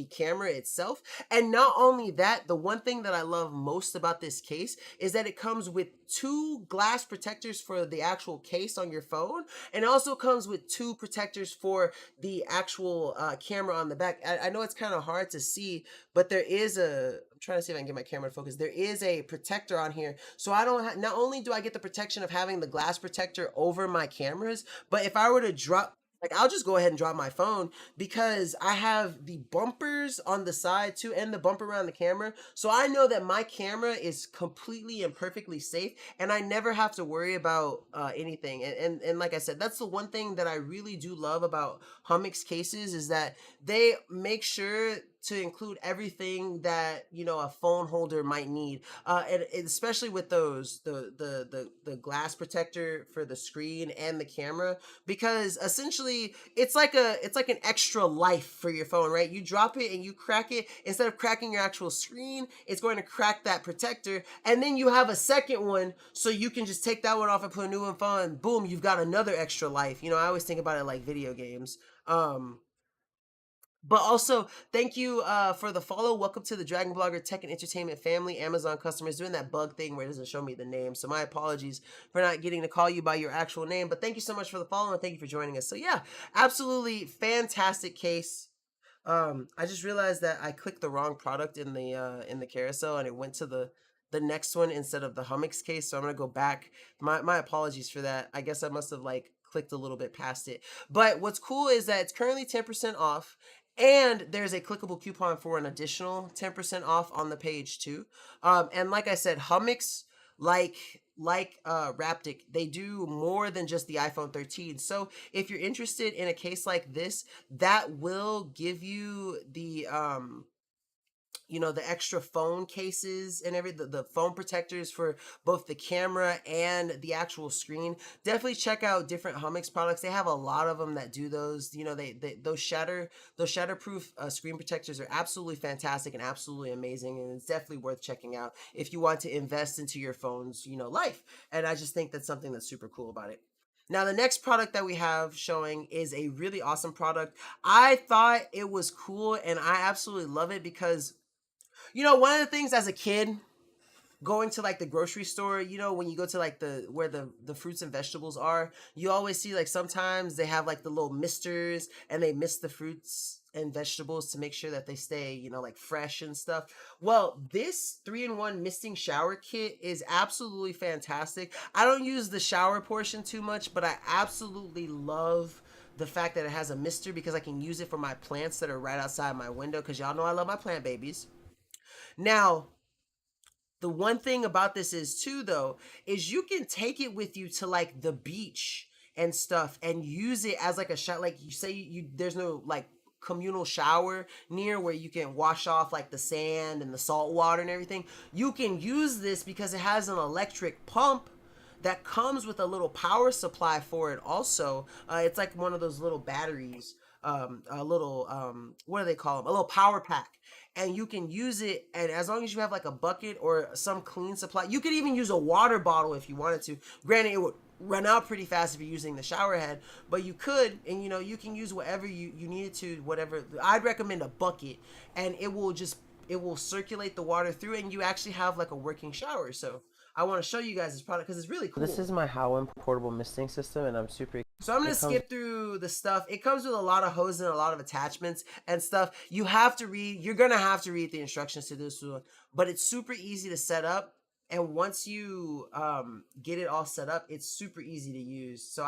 camera itself. And not only that, the one thing that I love most about this case is that it comes with 2 glass protectors for the actual case on your phone, and also comes with 2 protectors for the actual camera on the back. I know it's kind of hard to see, but there is a, I'm trying to see if I can get my camera to focus. There is a protector on here, so I don't not only do I get the protection of having the glass protector over my cameras, but if I were to drop, like, I'll just go ahead and drop my phone, because I have the bumpers on the side too, and the bumper around the camera. So I know that my camera is completely and perfectly safe, and I never have to worry about anything. And like I said, that's the one thing that I really do love about Hummus cases, is that they make sure to include everything that, you know, a phone holder might need, and especially with those the glass protector for the screen and the camera, because essentially it's like an extra life for your phone, right? You drop it and you crack it, instead of cracking your actual screen, it's going to crack that protector, and then you have a second one, so you can just take that one off and put a new one on, and boom, you've got another extra life. You know, I always think about it like video games. But also, thank you for the follow. Welcome to the Dragon Blogger Tech and Entertainment family. Amazon customers doing that bug thing where it doesn't show me the name. So my apologies for not getting to call you by your actual name. But thank you so much for the follow, and thank you for joining us. So yeah, absolutely fantastic case. I just realized that I clicked the wrong product in the carousel, and it went to the next one instead of the Hummus case. So I'm gonna go back. My apologies for that. I guess I must have like clicked a little bit past it. But what's cool is that it's currently 10% off. And there's a clickable coupon for an additional 10% off on the page too. And like I said, Hummus, like Raptic, they do more than just the iPhone 13. So if you're interested in a case like this, that will give you the you know, the extra phone cases and the phone protectors for both the camera and the actual screen. Definitely check out different Hummus products. They have a lot of them that do those. You know, those shatterproof screen protectors are absolutely fantastic and absolutely amazing, and it's definitely worth checking out if you want to invest into your phone's, you know, life. And I just think that's something that's super cool about it. Now, the next product that we have showing is a really awesome product. I thought it was cool, and I absolutely love it because, you know, one of the things as a kid, going to like the grocery store, you know, when you go to like where the fruits and vegetables are, you always see like sometimes they have like the little misters, and they mist the fruits and vegetables to make sure that they stay, you know, like fresh and stuff. Well, this 3-in-1 misting shower kit is absolutely fantastic. I don't use the shower portion too much, but I absolutely love the fact that it has a mister, because I can use it for my plants that are right outside my window, because y'all know I love my plant babies. Now, the one thing about this is too, though, is you can take it with you to like the beach and stuff, and use it as like a shot. Like, you say there's no like communal shower near where you can wash off like the sand and the salt water and everything. You can use this because it has an electric pump that comes with a little power supply for it also. It's like one of those little batteries, a little what do they call them, a little power pack, and you can use it. And as long as you have like a bucket or some clean supply, you could even use a water bottle if you wanted to. Granted, it would run out pretty fast if you're using the shower head, but you could, and you know, you can use whatever you needed to, whatever. I'd recommend a bucket, and it will circulate the water through, and you actually have like a working shower. So I want to show you guys this product because it's really cool. This is my Hound portable misting system, and I'm super. So I'm going to skip through the stuff. It comes with a lot of hoses and a lot of attachments and stuff. You're going to have to read the instructions to this one, but it's super easy to set up. And once you get it all set up, it's super easy to use. So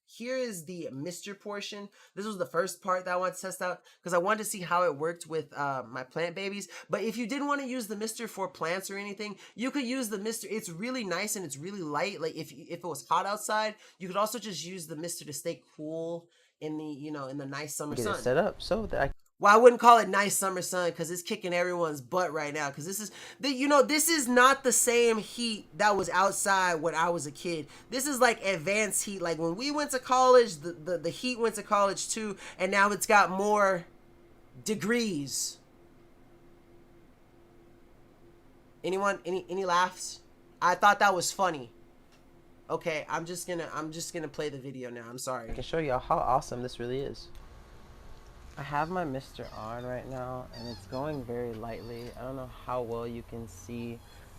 here is the mister portion. This was the first part that I wanted to test out because I wanted to see how it worked with my plant babies. But if you didn't want to use the mister for plants or anything, you could use the mister. It's really nice and it's really light. Like if it was hot outside, you could also just use the mister to stay cool in the nice summer sun. Get it set up so that Well, I wouldn't call it nice summer sun because it's kicking everyone's butt right now. Because this is not the same heat that was outside when I was a kid. This is like advanced heat. Like when we went to college, the heat went to college too, and now it's got more degrees. Anyone? Any laughs? I thought that was funny. Okay, I'm just gonna play the video now. I'm sorry. I can show you how awesome this really is. I have my mister on right now, and it's going very lightly. I don't know how well you can see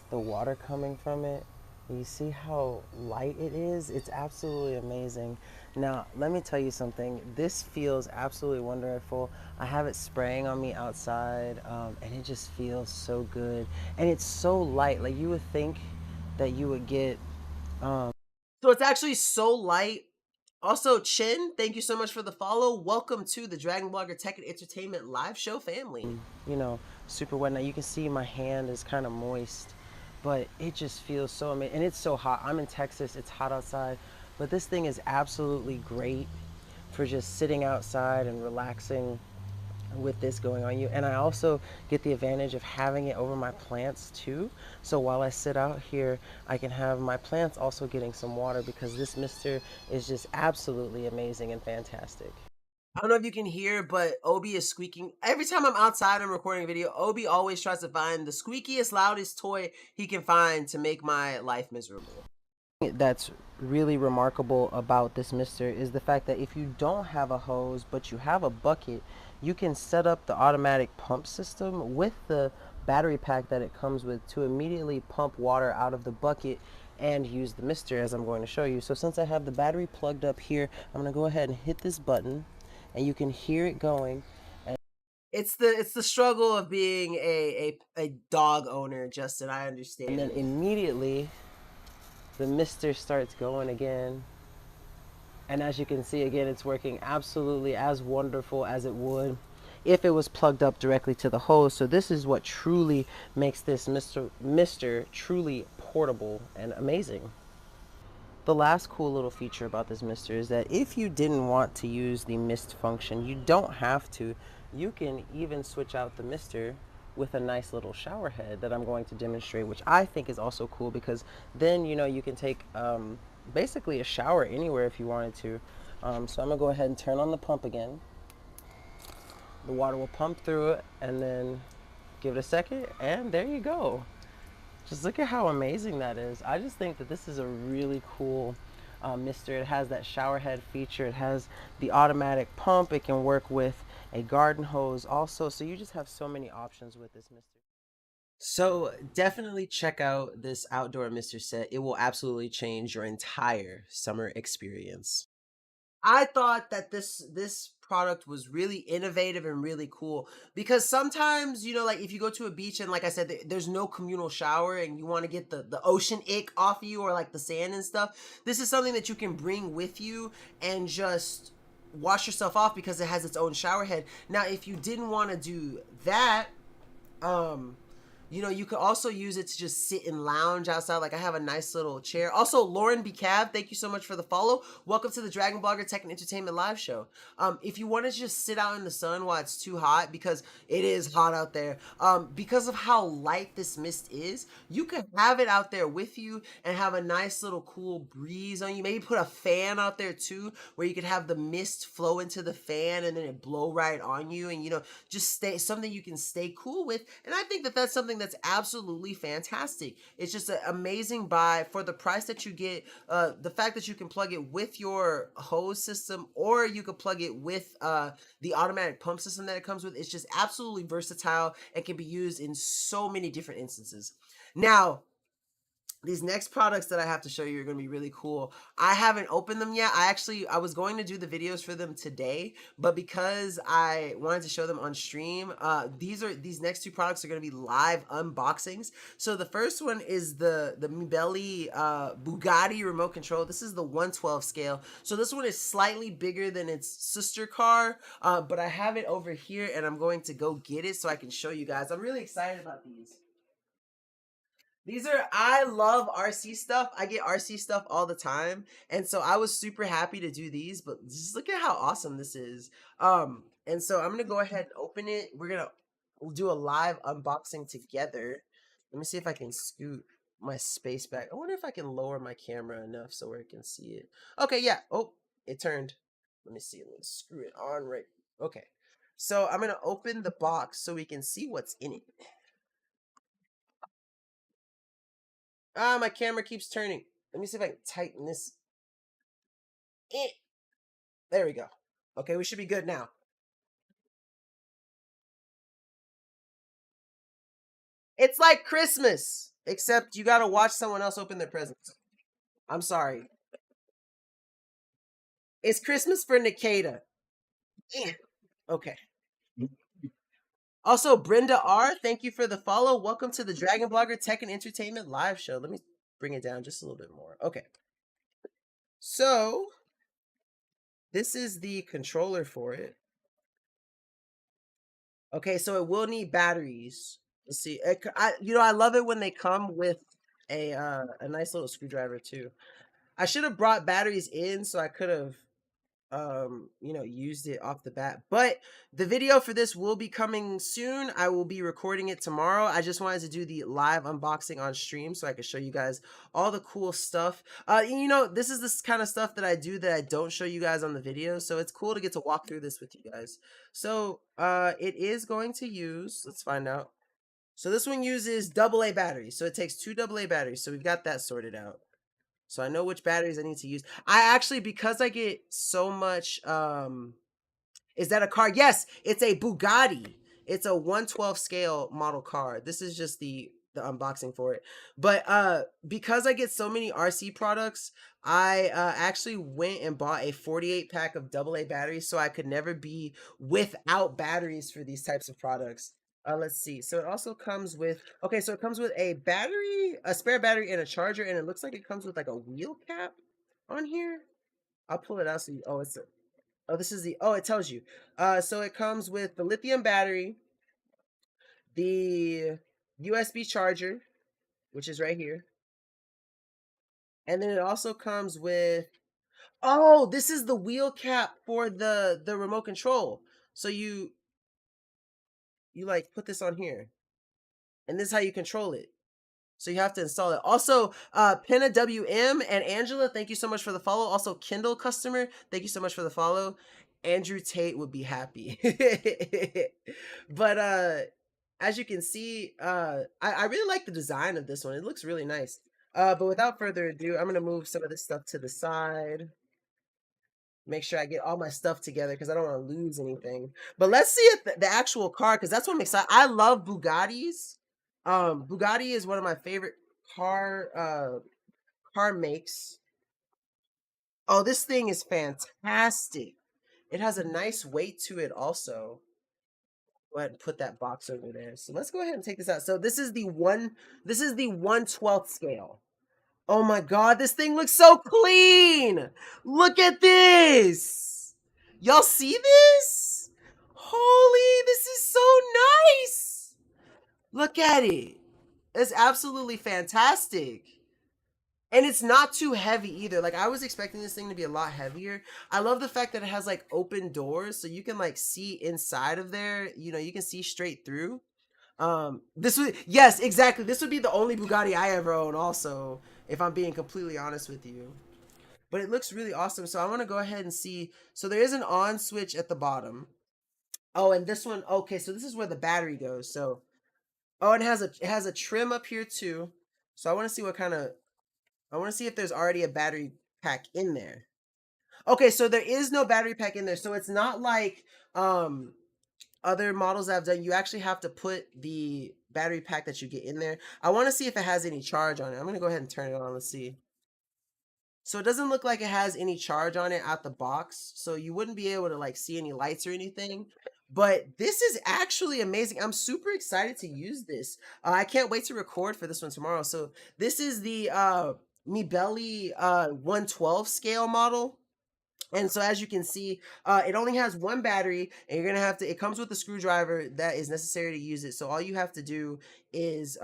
the water coming from it. You see how light it is? It's absolutely amazing. Now, let me tell you something. This feels absolutely wonderful. I have it spraying on me outside, and it just feels so good. And it's so light. Like, you would think that you would get... So it's actually so light. Also, Chin, thank you so much for the follow. Welcome to the Dragon Blogger Tech and Entertainment live show family. You know, super wet. Now you can see my hand is kind of moist, but it just feels so amazing. And it's so hot. I'm in Texas. It's hot outside. But this thing is absolutely great for just sitting outside and relaxing with this going on you. And I also get the advantage of having it over my plants too. So while I sit out here, I can have my plants also getting some water, because this mister is just absolutely amazing and fantastic. I don't know if you can hear, but Obi is squeaking. Every time I'm outside and recording a video, Obi always tries to find the squeakiest, loudest toy he can find to make my life miserable. That's really remarkable about this mister is the fact that if you don't have a hose but you have a bucket, you can set up the automatic pump system with the battery pack that it comes with to immediately pump water out of the bucket and use the mister, as I'm going to show you. So since I have the battery plugged up here, I'm going to go ahead and hit this button, and you can hear it going. It's the struggle of being a dog owner, Justin. I understand. And then immediately the mister starts going again. And as you can see, again, it's working absolutely as wonderful as it would if it was plugged up directly to the hose. So this is what truly makes this mister truly portable and amazing. The last cool little feature about this mister is that if you didn't want to use the mist function, you don't have to. You can even switch out the mister with a nice little shower head that I'm going to demonstrate, which I think is also cool, because then, you know, you can take basically a shower anywhere if you wanted to. So I'm gonna go ahead and turn on the pump again. The water will pump through it, and then give it a second, and there you go. Just look at how amazing that is. I just think that this is a really cool mister. It has that shower head feature. It has the automatic pump. It can work with a garden hose also. So you just have so many options with this mister. So definitely check out this outdoor mister set. It will absolutely change your entire summer experience. I thought that this product was really innovative and really cool, because sometimes, you know, like if you go to a beach and, like I said, there's no communal shower and you want to get the ocean ick off of you, or like the sand and stuff, this is something that you can bring with you and just wash yourself off because it has its own shower head. Now, if you didn't want to do that, you know, you could also use it to just sit and lounge outside. Like I have a nice little chair. Also, Lauren B. Cav, thank you so much for the follow. Welcome to the Dragon Blogger Tech and Entertainment live show. If you want to just sit out in the sun while it's too hot, because it is hot out there, because of how light this mist is, you can have it out there with you and have a nice little cool breeze on you. Maybe put a fan out there too, where you could have the mist flow into the fan and then it blow right on you, and, you know, just stay something you can stay cool with. And I think that that's something that's absolutely fantastic. It's just an amazing buy for the price that you get. The fact that you can plug it with your hose system, or you could plug it with the automatic pump system that it comes with, it's just absolutely versatile and can be used in so many different instances. Now, these next products that I have to show you are going to be really cool. I haven't opened them yet. I was going to do the videos for them today, but because I wanted to show them on stream, these next two products are going to be live unboxings. So the first one is the Mibelli Bugatti remote control. This is the 1/12 scale. So this one is slightly bigger than its sister car, but I have it over here and I'm going to go get it so I can show you guys. I'm really excited about these. I love RC stuff. I get RC stuff all the time. And so I was super happy to do these, but just look at how awesome this is. And so I'm going to go ahead and open it. We'll do a live unboxing together. Let me see if I can scoot my space back. I wonder if I can lower my camera enough so where it can see it. Okay, yeah. Oh, it turned. Let me see. Let me screw it on right. Okay. So I'm gonna open the box so we can see what's in it. Ah, my camera keeps turning. Let me see if I can tighten this. There we go. Okay, we should be good now. It's like Christmas, except you gotta watch someone else open their presents. I'm sorry. It's Christmas for Nkda. Okay. Also, Brenda R, thank you for the follow. Welcome to the Dragon Blogger Tech and Entertainment live show. Let me bring it down just a little bit more. Okay. So, this is the controller for it. Okay, so it will need batteries. Let's see. I love it when they come with a nice little screwdriver too. I should have brought batteries in so I could have used it off the bat. But the video for this will be coming soon. I will be recording it tomorrow. I just wanted to do the live unboxing on stream so I could show you guys all the cool stuff. This is this kind of stuff that I do that I don't show you guys on the video, so it's cool to get to walk through this with you guys. So it is going to use, let's find out. So this one uses AA batteries, so it takes 2 AA batteries, so we've got that sorted out. So I know which batteries I need to use. I actually, because I get so much, is that a car? Yes, it's a Bugatti. It's a 1/12 scale model car. This is just the unboxing for it. But because I get so many RC products, I actually went and bought a 48 pack of AA batteries so I could never be without batteries for these types of products. Let's see. So it also comes with, okay, so it comes with a battery, a spare battery, and a charger, and it looks like it comes with like a wheel cap on here. I'll pull it out so you, it tells you. So it comes with the lithium battery, the USB charger, which is right here. And then it also comes with, oh, this is the wheel cap for the remote control. So you like put this on here. And this is how you control it. So you have to install it. Also, Penna WM and Angela, thank you so much for the follow. Also, Kindle customer, thank you so much for the follow. Andrew Tate would be happy. But as you can see, I really like the design of this one. It looks really nice. But without further ado, I'm going to move some of this stuff to the side. Make sure I get all my stuff together because I don't want to lose anything. But let's see if the actual car, because that's what I'm excited. I love Bugattis. Bugatti is one of my favorite car makes. Oh, this thing is fantastic. It has a nice weight to it also. Go ahead and put that box over there. So let's go ahead and take this out. So this is the 1/12 scale. Oh my god, this thing looks so clean. Look at this. Y'all see this? Holy, this is so nice. Look at it. It's absolutely fantastic. And it's not too heavy either. Like, I was expecting this thing to be a lot heavier. I love the fact that it has like open doors so you can like see inside of there. You can see straight through. Yes, exactly. This would be the only Bugatti I ever own also, if I'm being completely honest with you. But it looks really awesome. So I want to go ahead and see. So there is an on switch at the bottom. Oh, and this one, okay, so this is where the battery goes. So, oh, and it has a trim up here too. So I want to see I want to see if there's already a battery pack in there. Okay, so there is no battery pack in there. So it's not like other models I've done. You actually have to put the battery pack that you get in there. I want to see if it has any charge on it. I'm going to go ahead and turn it on. Let's see. So it doesn't look like it has any charge on it out the box. So you wouldn't be able to like see any lights or anything. But this is actually amazing. I'm super excited to use this. I can't wait to record for this one tomorrow. So this is the Mibelli 1/12 scale model. And so as you can see, it only has one battery, and you're gonna have to, it comes with a screwdriver that is necessary to use it. So all you have to do is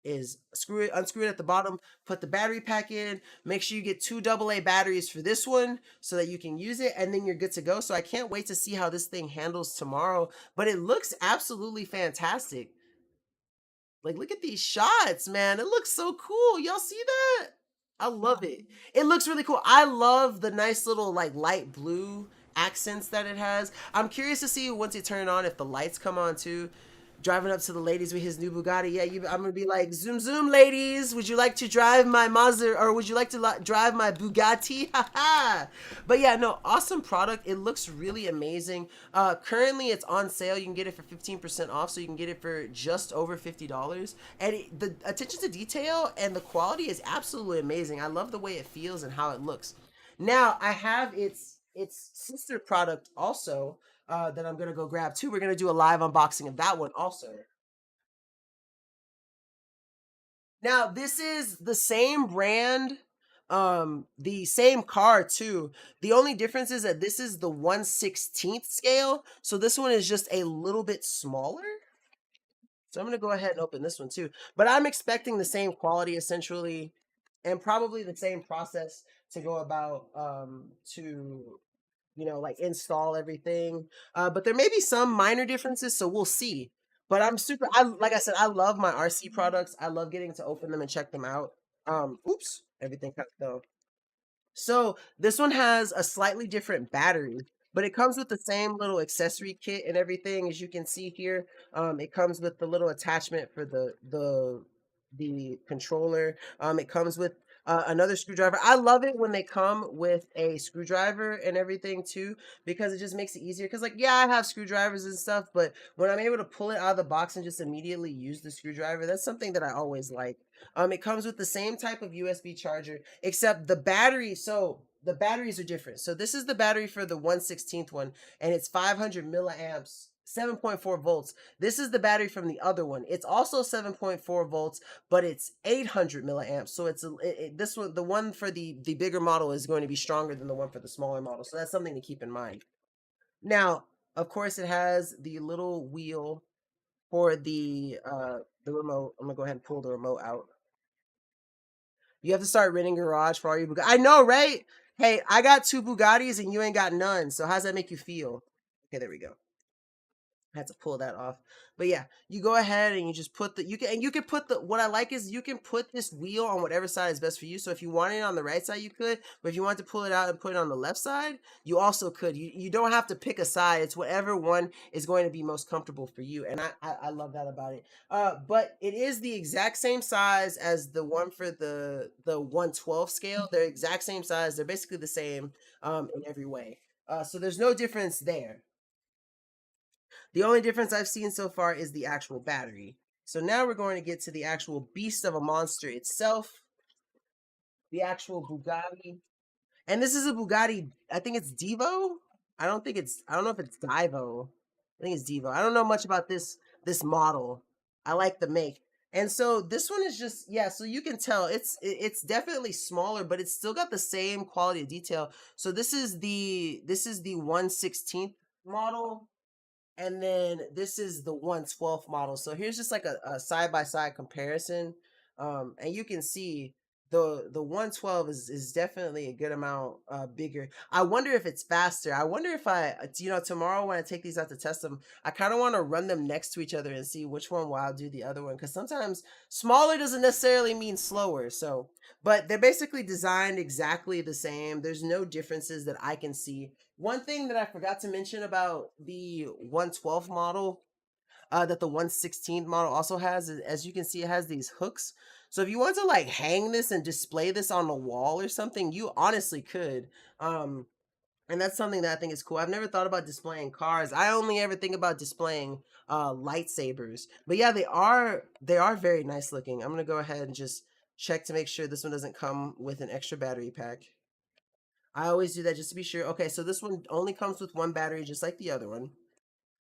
unscrew it at the bottom, put the battery pack in, make sure you get 2 AA batteries for this one so that you can use it, and then you're good to go. So I can't wait to see how this thing handles tomorrow, but it looks absolutely fantastic. Like, look at these shots, man. It looks so cool. Y'all see that? I love it. It looks really cool. I love the nice little like light blue accents that it has. I'm curious to see once you turn it on if the lights come on too. Driving up to the ladies with his new Bugatti. Yeah, I'm gonna be like, zoom zoom, ladies. Would you like to drive my Mazda, or would you like to drive my Bugatti? Haha. But yeah, no, awesome product. It looks really amazing. Currently, it's on sale. You can get it for 15% off, so you can get it for just over $50. And the attention to detail and the quality is absolutely amazing. I love the way it feels and how it looks. Now I have its sister product also. That I'm gonna go grab too. We're gonna do a live unboxing of that one also. Now this is the same brand, the same car too. The only difference is that this is the 1/16th scale, so this one is just a little bit smaller. So I'm gonna go ahead and open this one too. But I'm expecting the same quality essentially, and probably the same process to go about to like install everything. But there may be some minor differences, so we'll see. But I'm super. Like I said, I love my RC products. I love getting to open them and check them out. Oops, everything cut though. So this one has a slightly different battery, but it comes with the same little accessory kit and everything, as you can see here. It comes with the little attachment for the controller. It comes with another screwdriver. I love it when they come with a screwdriver and everything too, because it just makes it easier. Because like, yeah, I have screwdrivers and stuff, but when I'm able to pull it out of the box and just immediately use the screwdriver, that's something that I always like. It comes with the same type of USB charger, except the battery. So the batteries are different. So this is the battery for the 1/16th one, and it's 500 milliamps, 7.4 volts. This is the battery from the other one. It's also 7.4 volts, but it's 800 milliamps. So it's this one, the one for the bigger model, is going to be stronger than the one for the smaller model. So that's something to keep in mind. Now, of course, it has the little wheel for the remote. I'm gonna go ahead and pull the remote out. You have to start renting garage for all your Bugatti. I know, right? Hey, I got 2 Bugattis and you ain't got none. So how's that make you feel? Okay, there we go. I had to pull that off. But yeah, you go ahead and you just put the, you can put the, what I like is you can put this wheel on whatever side is best for you. So if you want it on the right side, you could, but if you want to pull it out and put it on the left side, you also could. You don't have to pick a side. It's whatever one is going to be most comfortable for you. And I love that about it. But it is the exact same size as the one for the 1/12 scale. They're exact same size. They're basically the same in every way. So there's no difference there. The only difference I've seen so far is the actual battery. So now we're going to get to the actual beast of a monster itself, the actual Bugatti. And this is a Bugatti, I think it's Devo. I don't know if it's Divo. I think it's Devo. I don't know much about this model. I like the make. And so this one is just, yeah, so you can tell it's definitely smaller, but it's still got the same quality of detail. So this is the 1/16th model. And then this is the 1/12 model. So here's just like a side-by-side comparison. And you can see the 1/12 is definitely a good amount bigger. I wonder if it's faster. I wonder if tomorrow when I take these out to test them, I kind of want to run them next to each other and see which one will outdo the other one. Because sometimes smaller doesn't necessarily mean slower. So, but they're basically designed exactly the same. There's no differences that I can see. One thing that I forgot to mention about the 1/12 model, that the 1/16 model also has, is, as you can see, it has these hooks. So if you want to like hang this and display this on the wall or something, you honestly could. And that's something that I think is cool. I've never thought about displaying cars. I only ever think about displaying lightsabers. But yeah, they are very nice looking. I'm gonna go ahead and just check to make sure this one doesn't come with an extra battery pack. I always do that just to be sure. Okay, so this one only comes with 1 battery, just like the other one.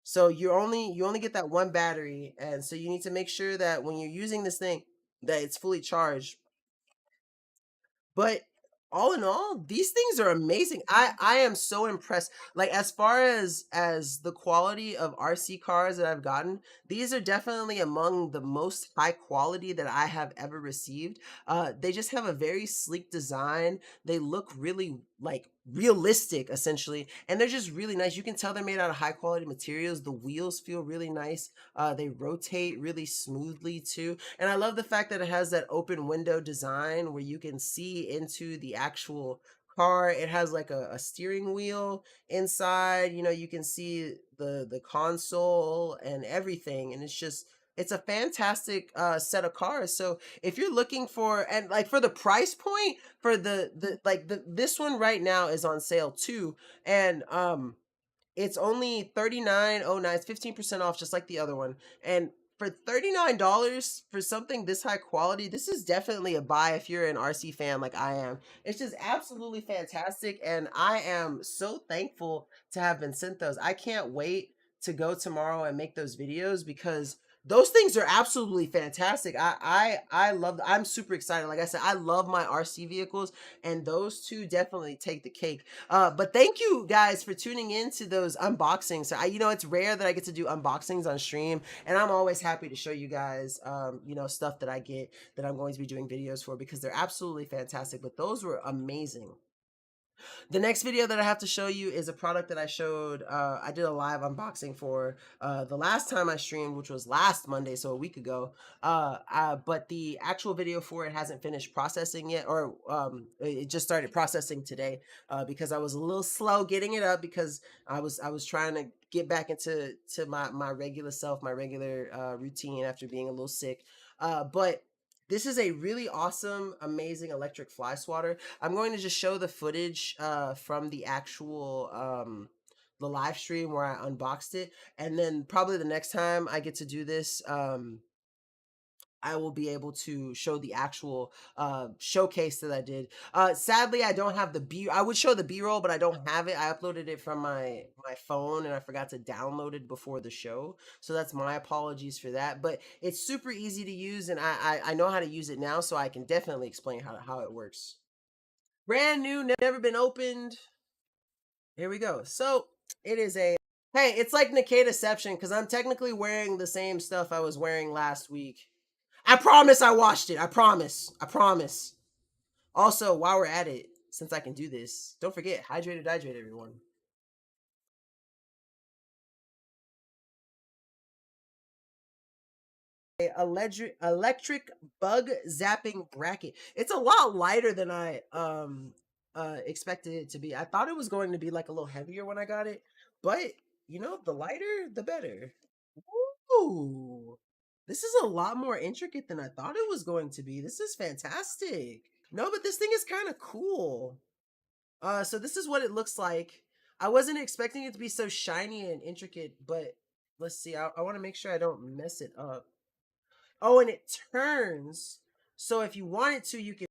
So you only get that 1 battery, and so you need to make sure that when you're using this thing, that it's fully charged. But all in all, these things are amazing. I am so impressed. Like, as far as the quality of RC cars that I've gotten, these are definitely among the most high quality that I have ever received. They just have a very sleek design. They look really like realistic essentially, and they're just really nice. You can tell they're made out of high quality materials. The wheels feel really nice. They rotate really smoothly too, and I love the fact that it has that open window design where you can see into the actual car. It has like a steering wheel inside. You know, you can see the console and everything, and it's a fantastic set of cars. So if you're looking for, and like for the price point for this one right now is on sale too, and it's only $39.09. It's 15% off, just like the other one. And for $39 for something this high quality, this is definitely a buy if you're an RC fan like I am. It's just absolutely fantastic, and I am so thankful to have been sent those. I can't wait to go tomorrow and make those videos because those things are absolutely fantastic. I love. I'm super excited. Like I said, I love my RC vehicles, and those two definitely take the cake. But thank you guys for tuning in to those unboxings. So it's rare that I get to do unboxings on stream, and I'm always happy to show you guys, stuff that I get that I'm going to be doing videos for because they're absolutely fantastic. But those were amazing. The next video that I have to show you is a product that I showed. I did a live unboxing for the last time I streamed, which was last Monday, so a week ago. But the actual video for it hasn't finished processing yet, or it just started processing today because I was a little slow getting it up because I was trying to get back into my regular self, my regular routine after being a little sick. But this is a really awesome, amazing electric fly swatter. I'm going to just show the footage from the actual the live stream where I unboxed it, and then probably the next time I get to do this, I will be able to show the actual showcase that I did. Sadly, I don't have the B. I would show the B-roll, but I don't have it. I uploaded it from my phone, and I forgot to download it before the show. So that's my apologies for that. But it's super easy to use, and I know how to use it now, so I can definitely explain how it works. Brand new, never been opened. Here we go. So it is a. Hey, it's like Nkdaception because I'm technically wearing the same stuff I was wearing last week. I promise I washed it. I promise. I promise. Also, while we're at it, since I can do this, don't forget, hydrate, everyone. Electric bug zapping bracket. It's a lot lighter than I expected it to be. I thought it was going to be like a little heavier when I got it, but the lighter, the better. Ooh. This is a lot more intricate than I thought it was going to be. This is fantastic. No, but this thing is kind of cool. So this is what it looks like. I wasn't expecting it to be so shiny and intricate, but let's see. I want to make sure I don't mess it up. Oh, and it turns. So if you wanted to, you can.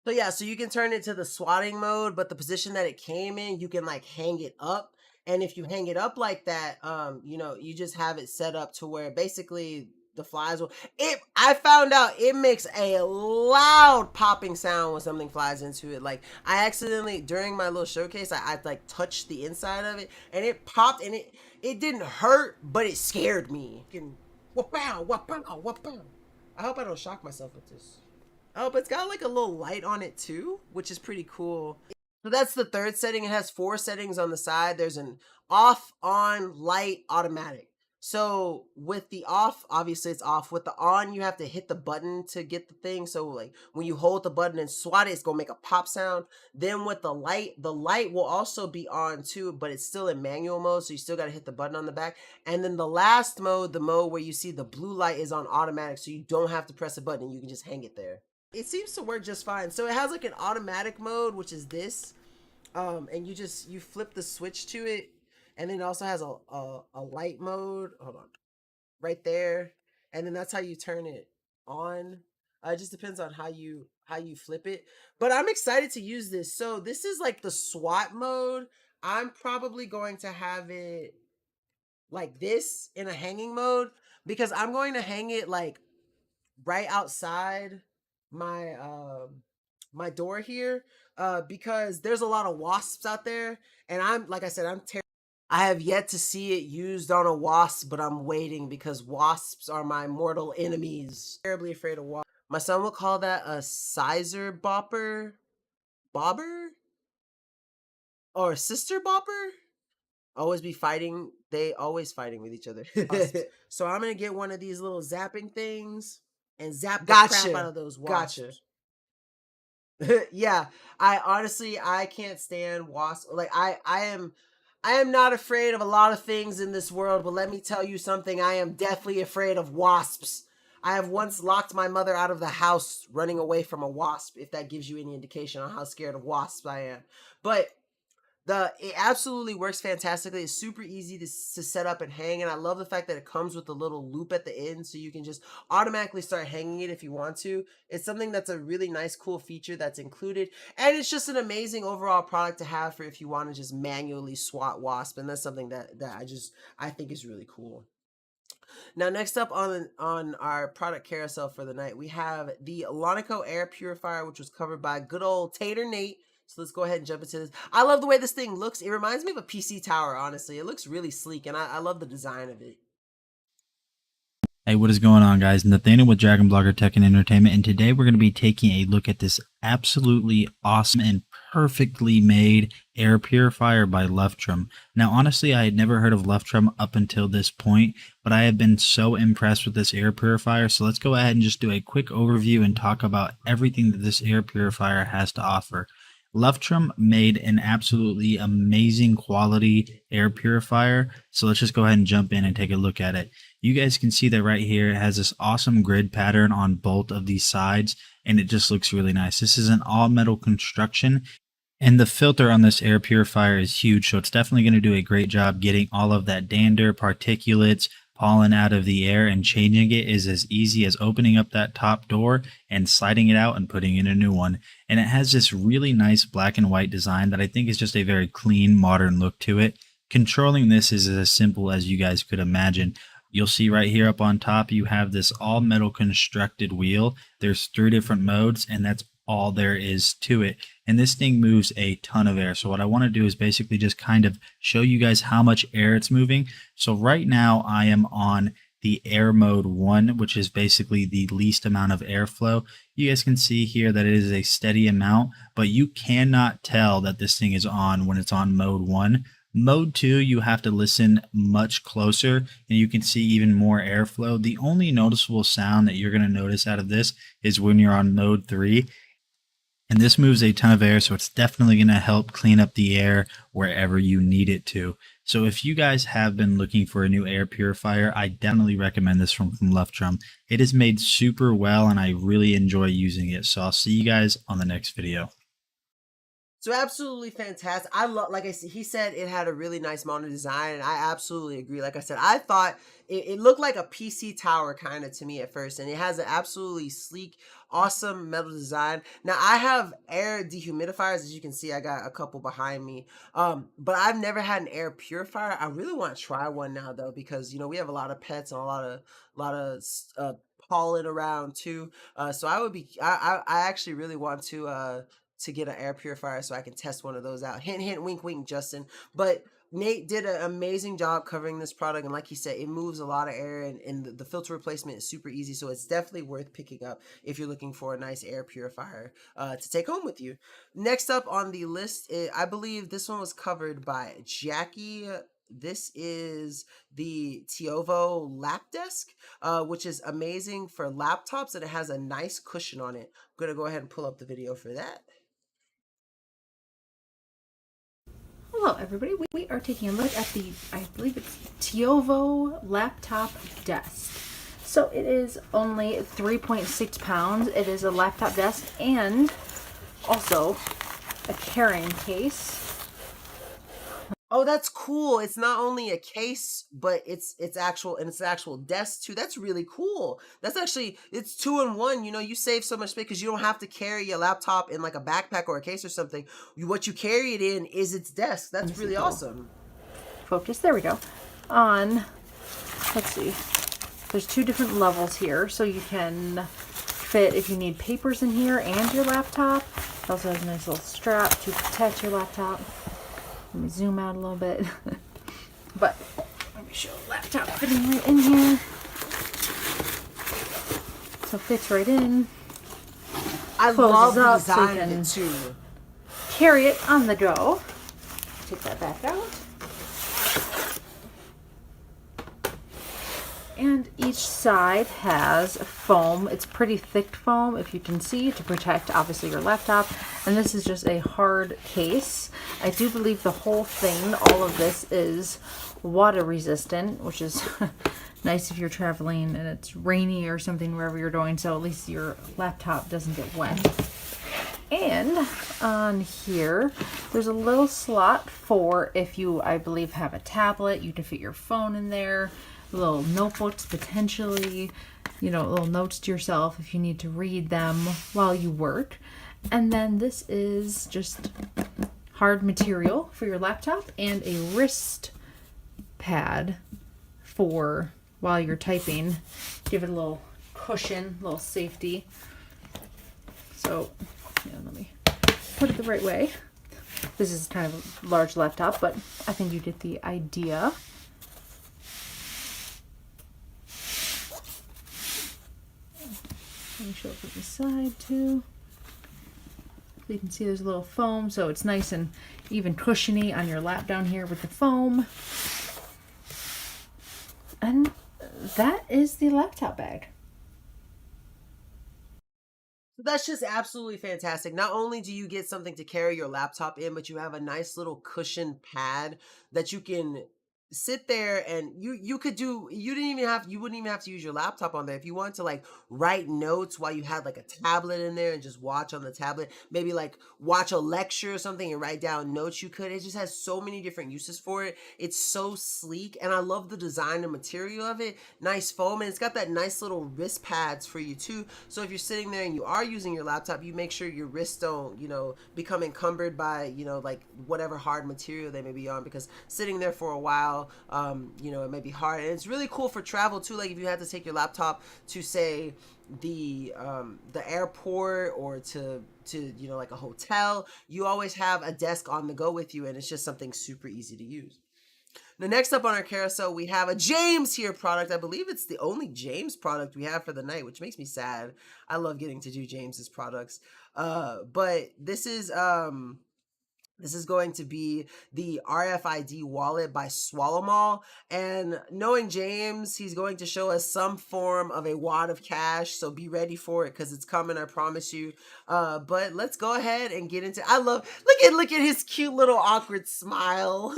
So yeah, so you can turn it to the swatting mode, but the position that it came in, you can like hang it up. And if you hang it up like that, you just have it set up to where basically the flies will. I found out it makes a loud popping sound when something flies into it. Like I accidentally during my little showcase, I like touched the inside of it and it popped and it didn't hurt, but it scared me. Wha-pow, wha-pow, wha-pow. I hope I don't shock myself with this. Oh, but it's got like a little light on it too, which is pretty cool. So that's the third setting. It has 4 settings on the side. There's an off, on, light, automatic. So with the off, obviously it's off. With the on, you have to hit the button to get the thing. So like when you hold the button and swat it, it's gonna make a pop sound. Then with the light will also be on too, but it's still in manual mode. So you still gotta hit the button on the back. And then the last mode, the mode where you see the blue light is on automatic. So you don't have to press a button. You can just hang it there. It seems to work just fine. So it has like an automatic mode, which is this. And you flip the switch to it, and then it also has a light mode. Hold on, right there, and then that's how you turn it on. It just depends on how you flip it. But I'm excited to use this. So this is like the SWAT mode. I'm probably going to have it like this in a hanging mode because I'm going to hang it like right outside my my door here because there's a lot of wasps out there, and I'm like I said, I have yet to see it used on a wasp, but I'm waiting because wasps are my mortal enemies. Terribly afraid of wasps. My son will call that a sizer bopper, or sister bopper. Always be fighting. They always fighting with each other. So I'm gonna get one of these little zapping things and zap the crap out of those wasps. Gotcha. Yeah, I can't stand wasps. Like I am not afraid of a lot of things in this world, but let me tell you something, I am deathly afraid of wasps. I have once locked my mother out of the house running away from a wasp, if that gives you any indication on how scared of wasps I am. But it absolutely works fantastically. It's super easy to set up and hang, and I love the fact that it comes with a little loop at the end, so you can just automatically start hanging it if you want to. It's something that's a really nice, cool feature that's included, and it's just an amazing overall product to have for if you want to just manually swat wasp, and that's something that I think is really cool. Now, next up on our product carousel for the night, we have the Elanaco Air Purifier, which was covered by good old Tater Nate. So let's go ahead and jump into this. I love the way this thing looks. It reminds me of a PC tower, honestly. It looks really sleek, and I love the design of it. Hey, what is going on, guys? Nathaniel with Dragon Blogger Tech and Entertainment, and today we're going to be taking a look at this absolutely awesome and perfectly made air purifier by Luftrum. Now, honestly, I had never heard of Luftrum up until this point, but I have been so impressed with this air purifier, so let's go ahead and just do a quick overview and talk about everything that this air purifier has to offer. Luftrum made an absolutely amazing quality air purifier, so let's just go ahead and jump in and take a look at it. You guys can see that right here, it has this awesome grid pattern on both of these sides, and it just looks really nice. This is an all metal construction, and the filter on this air purifier is huge, so it's definitely going to do a great job getting all of that dander, particulates, pollen out of the air, and changing it is as easy as opening up that top door and sliding it out and putting in a new one. And it has this really nice black and white design that I think is just a very clean, modern look to it. Controlling this is as simple as you guys could imagine. You'll see right here up on top, you have this all metal constructed wheel. There's 3 different modes, and that's all there is to it. And this thing moves a ton of air. So what I want to do is basically just kind of show you guys how much air it's moving. So right now I am on the air mode 1, which is basically the least amount of airflow. You guys can see here that it is a steady amount, but you cannot tell that this thing is on when it's on mode 1. Mode 2, you have to listen much closer, and you can see even more airflow. The only noticeable sound that you're going to notice out of this is when you're on mode 3. And this moves a ton of air, so it's definitely going to help clean up the air wherever you need it to. So if you guys have been looking for a new air purifier, I definitely recommend this from Luftrum. It is made super well, and I really enjoy using it. So I'll see you guys on the next video. So absolutely fantastic. I love, like I said, he said it had a really nice modern design, and I absolutely agree. Like I said, I thought it looked like a PC tower kind of to me at first, and it has an absolutely sleek, awesome metal design. Now I have air dehumidifiers, as you can see. I got a couple behind me, but I've never had an air purifier. I really want to try one now, though, because we have a lot of pets and a lot of pollen around too. So I actually really want to get an air purifier so I can test one of those out. Hint, hint, wink, wink, Justin. But Nate did an amazing job covering this product, and like he said, it moves a lot of air, and the filter replacement is super easy, so it's definitely worth picking up if you're looking for a nice air purifier to take home with you. Next up on the list, I believe this one was covered by Jackie. This is the Tiovo Lap Desk, which is amazing for laptops, and it has a nice cushion on it. I'm going to go ahead and pull up the video for that. Hello everybody, we are taking a look at the, I believe it's Tiovo Laptop Desk. So it is only 3.6 pounds. It is a laptop desk and also a carrying case. Oh, that's cool. It's not only a case, but it's actual desk too. That's really cool. That's actually, it's 2-in-1. You save so much space because you don't have to carry your laptop in like a backpack or a case or something. What you carry it in is its desk. That's really awesome. Focus, there we go. Let's see. There's 2 different levels here, so you can fit if you need papers in here and your laptop. It also has a nice little strap to protect your laptop. Let me zoom out a little bit. But let me show the laptop fitting right in here. So it fits right in. I love the up design so of it too. Carry it on the go. Take that back out. And each side has foam. It's pretty thick foam, if you can see, to protect obviously your laptop. And this is just a hard case. I do believe the whole thing, all of this, is water resistant, which is nice if you're traveling and it's rainy or something wherever you're going, so at least your laptop doesn't get wet. And on here, there's a little slot for if you, I believe, have a tablet. You can fit your phone in there. Little notebooks potentially, you know, little notes to yourself if you need to read them while you work. And then this is just hard material for your laptop and a wrist pad for while you're typing. Give it a little cushion, a little safety. So, yeah, let me put it the right way. This is kind of a large laptop, but I think you get the idea. Let me show it from the side too. So you can see there's a little foam, so it's nice and even cushiony on your lap down here with the foam. And that is the laptop bag. So that's just absolutely fantastic. Not only do you get something to carry your laptop in, but you have a nice little cushion pad that you can sit there and you could do, you wouldn't even have to use your laptop on there. If you want to like write notes while you had like a tablet in there and just watch on the tablet, maybe like watch a lecture or something and write down notes, you could. It just has so many different uses for it. It's so sleek, and I love the design and material of it. Nice foam, and it's got that nice little wrist pads for you too. So if you're sitting there and you are using your laptop, you make sure your wrists don't, you know, become encumbered by, you know, like whatever hard material they may be on, because sitting there for a while, you know, it may be hard. And it's really cool for travel too. Like if you had to take your laptop to, say, the airport or to you know, like a hotel, you always have a desk on the go with you, and it's just something super easy to use. Now, next up on our carousel, we have a James here product. I believe it's the only James product we have for the night, which makes me sad. I love getting to do James's products. But this is going to be the RFID wallet by Swallowmall. And knowing James, he's going to show us some form of a wad of cash. So be ready for it, because it's coming, I promise you. But let's go ahead and get into, look at his cute little awkward smile.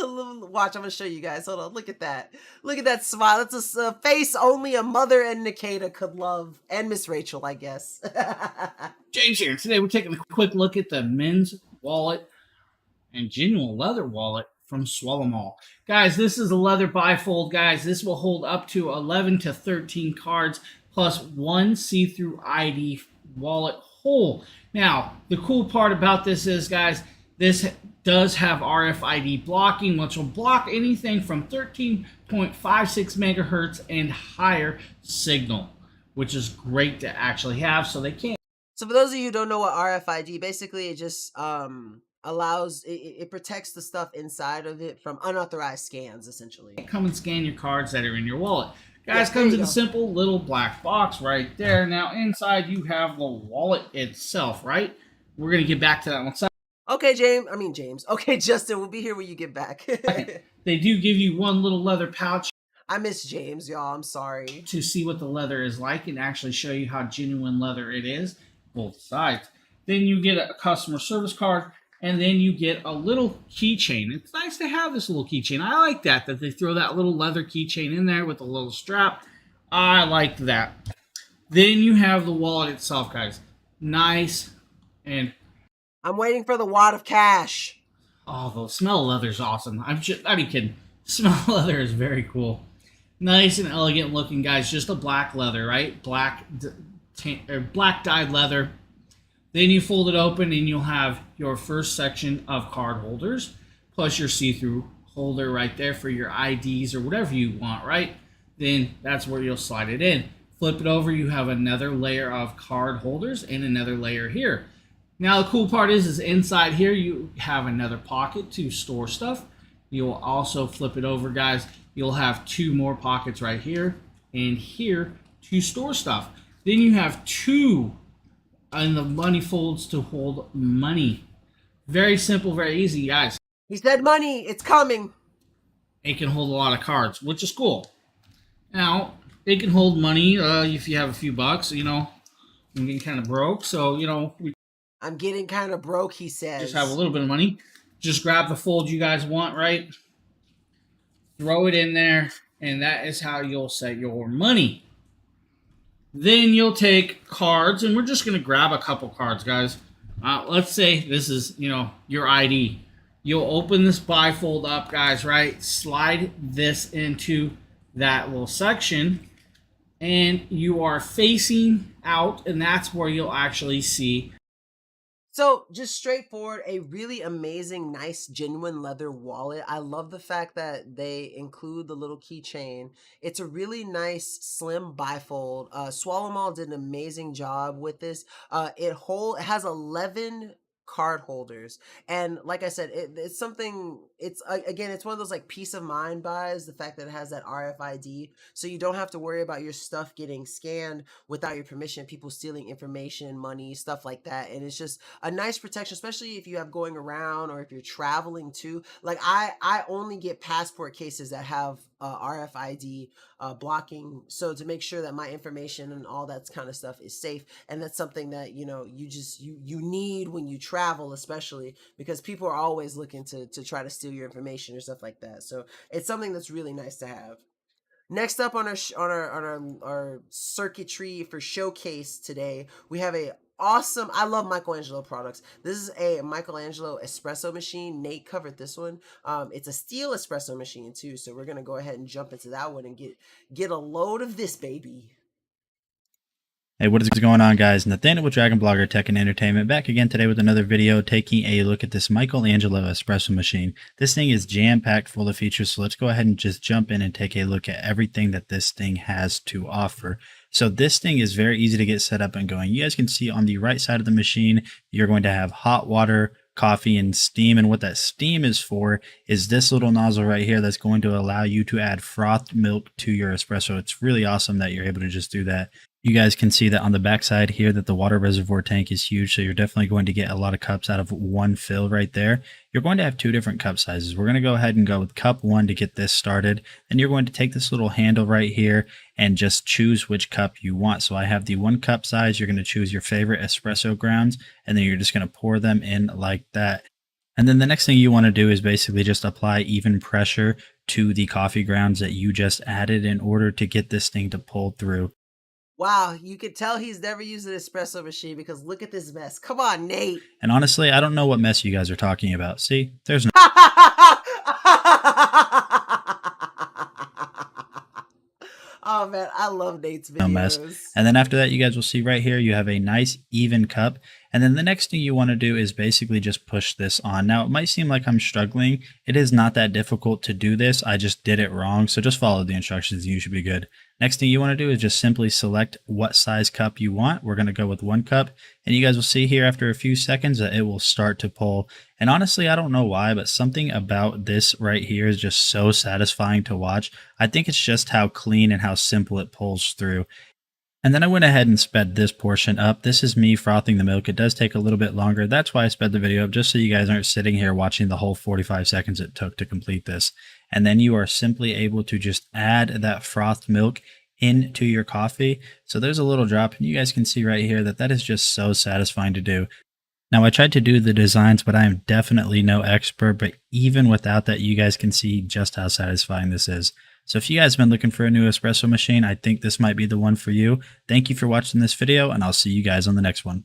Watch, I'm going to show you guys. Hold on. Look at that. Look at that smile. That's a face only a mother and Nkda could love. And Miss Rachel, I guess. James here. Today we're taking a quick look at the men's wallet and genuine leather wallet from Swallowmall. Guys, this is a leather bifold, guys. This will hold up to 11 to 13 cards plus one see-through ID wallet hole. Now, the cool part about this is, guys, this does have RFID blocking, which will block anything from 13.56 megahertz and higher signal, which is great to actually have, so they can't. So for those of you who don't know what RFID, basically it just allows, it protects the stuff inside of it from unauthorized scans, essentially. Come and scan your cards that are in your wallet. Guys, comes in a simple little black box right there. Now inside you have the wallet itself, right? We're going to get back to that one side. Okay, James. Okay, Justin, we'll be here when you get back. They do give you one little leather pouch. I miss James, y'all. I'm sorry. To see what the leather is like and actually show you how genuine leather it is, both sides. Then you get a customer service card, and then you get a little keychain. It's nice to have this little keychain. I like that they throw that little leather keychain in there with a little strap. I like that. Then you have the wallet itself, guys. Nice, and I'm waiting for the wad of cash. Oh, the smell of leather is awesome. I'm not even kidding. The smell of leather is very cool. Nice and elegant looking, guys. Just a black leather, right? Black dyed leather. Then you fold it open and you'll have your first section of card holders, plus your see-through holder right there for your IDs or whatever you want, right? Then that's where you'll slide it in. Flip it over, you have another layer of card holders and another layer here. Now the cool part is inside here you have another pocket to store stuff. You'll also flip it over, guys. You'll have two more pockets right here and here to store stuff. Then you have two in the money folds to hold money. Very simple, very easy, guys. He said money, it's coming. It can hold a lot of cards, which is cool. Now, it can hold money if you have a few bucks. You know, I'm getting kind of broke, so you know we I'm getting kind of broke, he says. just have a little bit of money. Just grab the fold you guys want, right? Throw it in there, and that is how you'll set your money. Then you'll take cards, and we're just going to grab a couple cards, guys. Let's say this is, you know, your ID. You'll open this bifold up, guys, right? Slide this into that little section, and you are facing out, and that's where you'll actually see. So just straightforward, a really amazing, nice, genuine leather wallet. I love the fact that they include the little keychain. It's a really nice, slim bifold. Swallow Mall did an amazing job with this. It has 11 card holders, and like I said, it's something. It's again, it's one of those like peace of mind buys. The fact that it has that RFID, so you don't have to worry about your stuff getting scanned without your permission, people stealing information, money, stuff like that. And it's just a nice protection, especially if you have going around or if you're traveling too. Like I only get passport cases that have RFID blocking, so to make sure that my information and all that kind of stuff is safe. And that's something that, you know, you need when you travel, especially because people are always looking to try to steal your information or stuff like that. So it's something that's really nice to have. Next up on our circuitry for showcase today, we have a awesome. I love Michelangelo products. This is a Michelangelo espresso machine. Nate covered this one. It's a steel espresso machine too, so we're gonna go ahead and jump into that one and get a load of this baby. Hey, what is going on, guys? Nathaniel with Dragon Blogger Tech and Entertainment, back again today with another video taking a look at this Michelangelo espresso machine. This thing is jam-packed full of features, so let's go ahead and just jump in and take a look at everything that this thing has to offer. So this thing is very easy to get set up and going. You guys can see on the right side of the machine, you're going to have hot water, coffee, and steam. And what that steam is for is this little nozzle right here that's going to allow you to add frothed milk to your espresso. It's really awesome that you're able to just do that. You guys can see that on the back side here that the water reservoir tank is huge, so you're definitely going to get a lot of cups out of one fill right there. You're going to have two different cup sizes. We're going to go ahead and go with cup 1 to get this started. Then you're going to take this little handle right here and just choose which cup you want. So I have the 1 cup size. You're going to choose your favorite espresso grounds, and then you're just going to pour them in like that. And then the next thing you want to do is basically just apply even pressure to the coffee grounds that you just added in order to get this thing to pull through. Wow, you could tell he's never used an espresso machine because look at this mess. Come on, Nate. And honestly, I don't know what mess you guys are talking about. See, there's no Oh man, I love Nate's videos. mess. And then after that, you guys will see right here, you have a nice even cup. And then the next thing you want to do is basically just push this on. Now, it might seem like I'm struggling. It is not that difficult to do this. I just did it wrong. So just follow the instructions. You should be good. Next thing you want to do is just simply select what size cup you want. We're going to go with 1 cup. And you guys will see here after a few seconds that it will start to pull. And honestly, I don't know why, but something about this right here is just so satisfying to watch. I think it's just how clean and how simple it pulls through. And then I went ahead and sped this portion up. This is me frothing the milk. It does take a little bit longer. That's why I sped the video up, just so you guys aren't sitting here watching the whole 45 seconds it took to complete this. And then you are simply able to just add that frothed milk into your coffee. So there's a little drop, and you guys can see right here that is just so satisfying to do. Now, I tried to do the designs, but I am definitely no expert. But even without that, you guys can see just how satisfying this is. So if you guys have been looking for a new espresso machine, I think this might be the one for you. Thank you for watching this video, and I'll see you guys on the next one.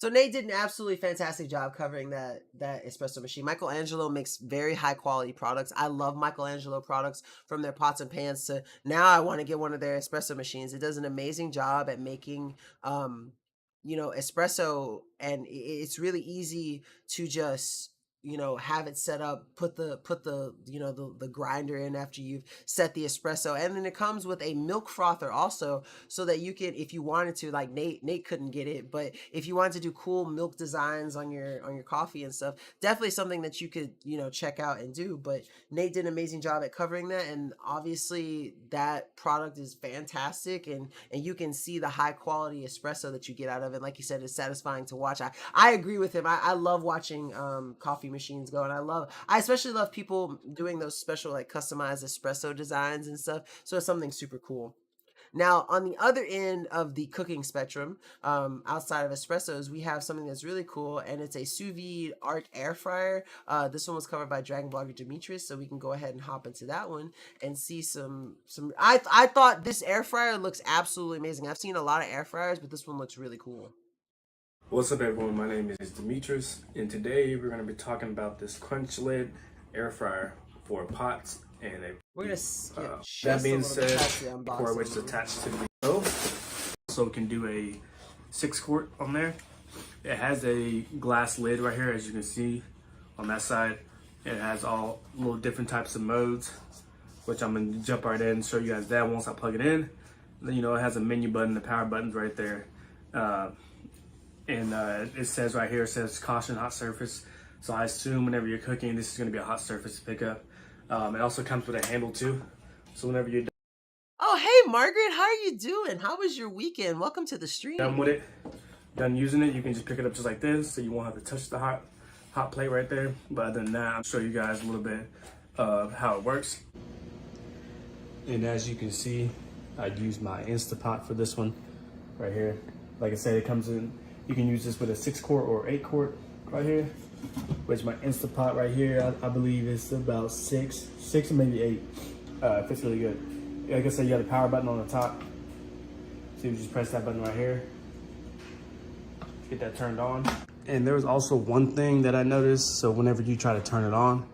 So Nate did an absolutely fantastic job covering that espresso machine. Michelangelo makes very high quality products. I love Michelangelo products, from their pots and pans to now I want to get one of their espresso machines. It does an amazing job at making you know, espresso, and it's really easy to just, you know, have it set up, put the you know, the grinder in after you've set the espresso, and then it comes with a milk frother also, so that you can, if you wanted to, like Nate couldn't get it, but if you wanted to do cool milk designs on your coffee and stuff, definitely something that you could, you know, check out and do. But Nate did an amazing job at covering that, and obviously that product is fantastic, and you can see the high quality espresso that you get out of it. Like you said, it's satisfying to watch. I agree with him. I love watching coffee machines go, and I especially love people doing those special like customized espresso designs and stuff. So it's something super cool. Now, on the other end of the cooking spectrum, outside of espressos, we have something that's really cool, and it's a sous vide arc air fryer. This one was covered by Dragon Blogger Demetrius, so we can go ahead and hop into that one and see some. I thought this air fryer looks absolutely amazing. I've seen a lot of air fryers, but this one looks really cool. What's up, everyone? My name is Demetrius, and today we're going to be talking about this crunch lid air fryer for pots and a. We're gonna skip just that being a little bit said, past the for which is unboxing. attached to the stove, so it can do a 6-quart on there. It has a glass lid right here, as you can see on that side. It has all little different types of modes, which I'm gonna jump right in and show you guys that once I plug it in. Then, you know, it has a menu button, the power button's right there. It says right here, it says caution hot surface. So I assume whenever you're cooking, this is gonna be a hot surface to pick up. It also comes with a handle too. So whenever you're Oh, hey, Margaret, how are you doing? How was your weekend? Welcome to the stream. done with it, done using it, you can just pick it up just like this, so you won't have to touch the hot plate right there. But other than that, I'll show you guys a little bit of how it works. And as you can see, I used my Instapot for this one right here. Like I said, it comes in, you can use this with a 6-quart or 8-quart right here, which my Instapot right here, I believe it's about 6 or maybe 8. It fits really good. Like I said, you got the power button on the top. So you just press that button right here, get that turned on. And there was also one thing that I noticed. So whenever you try to turn it on,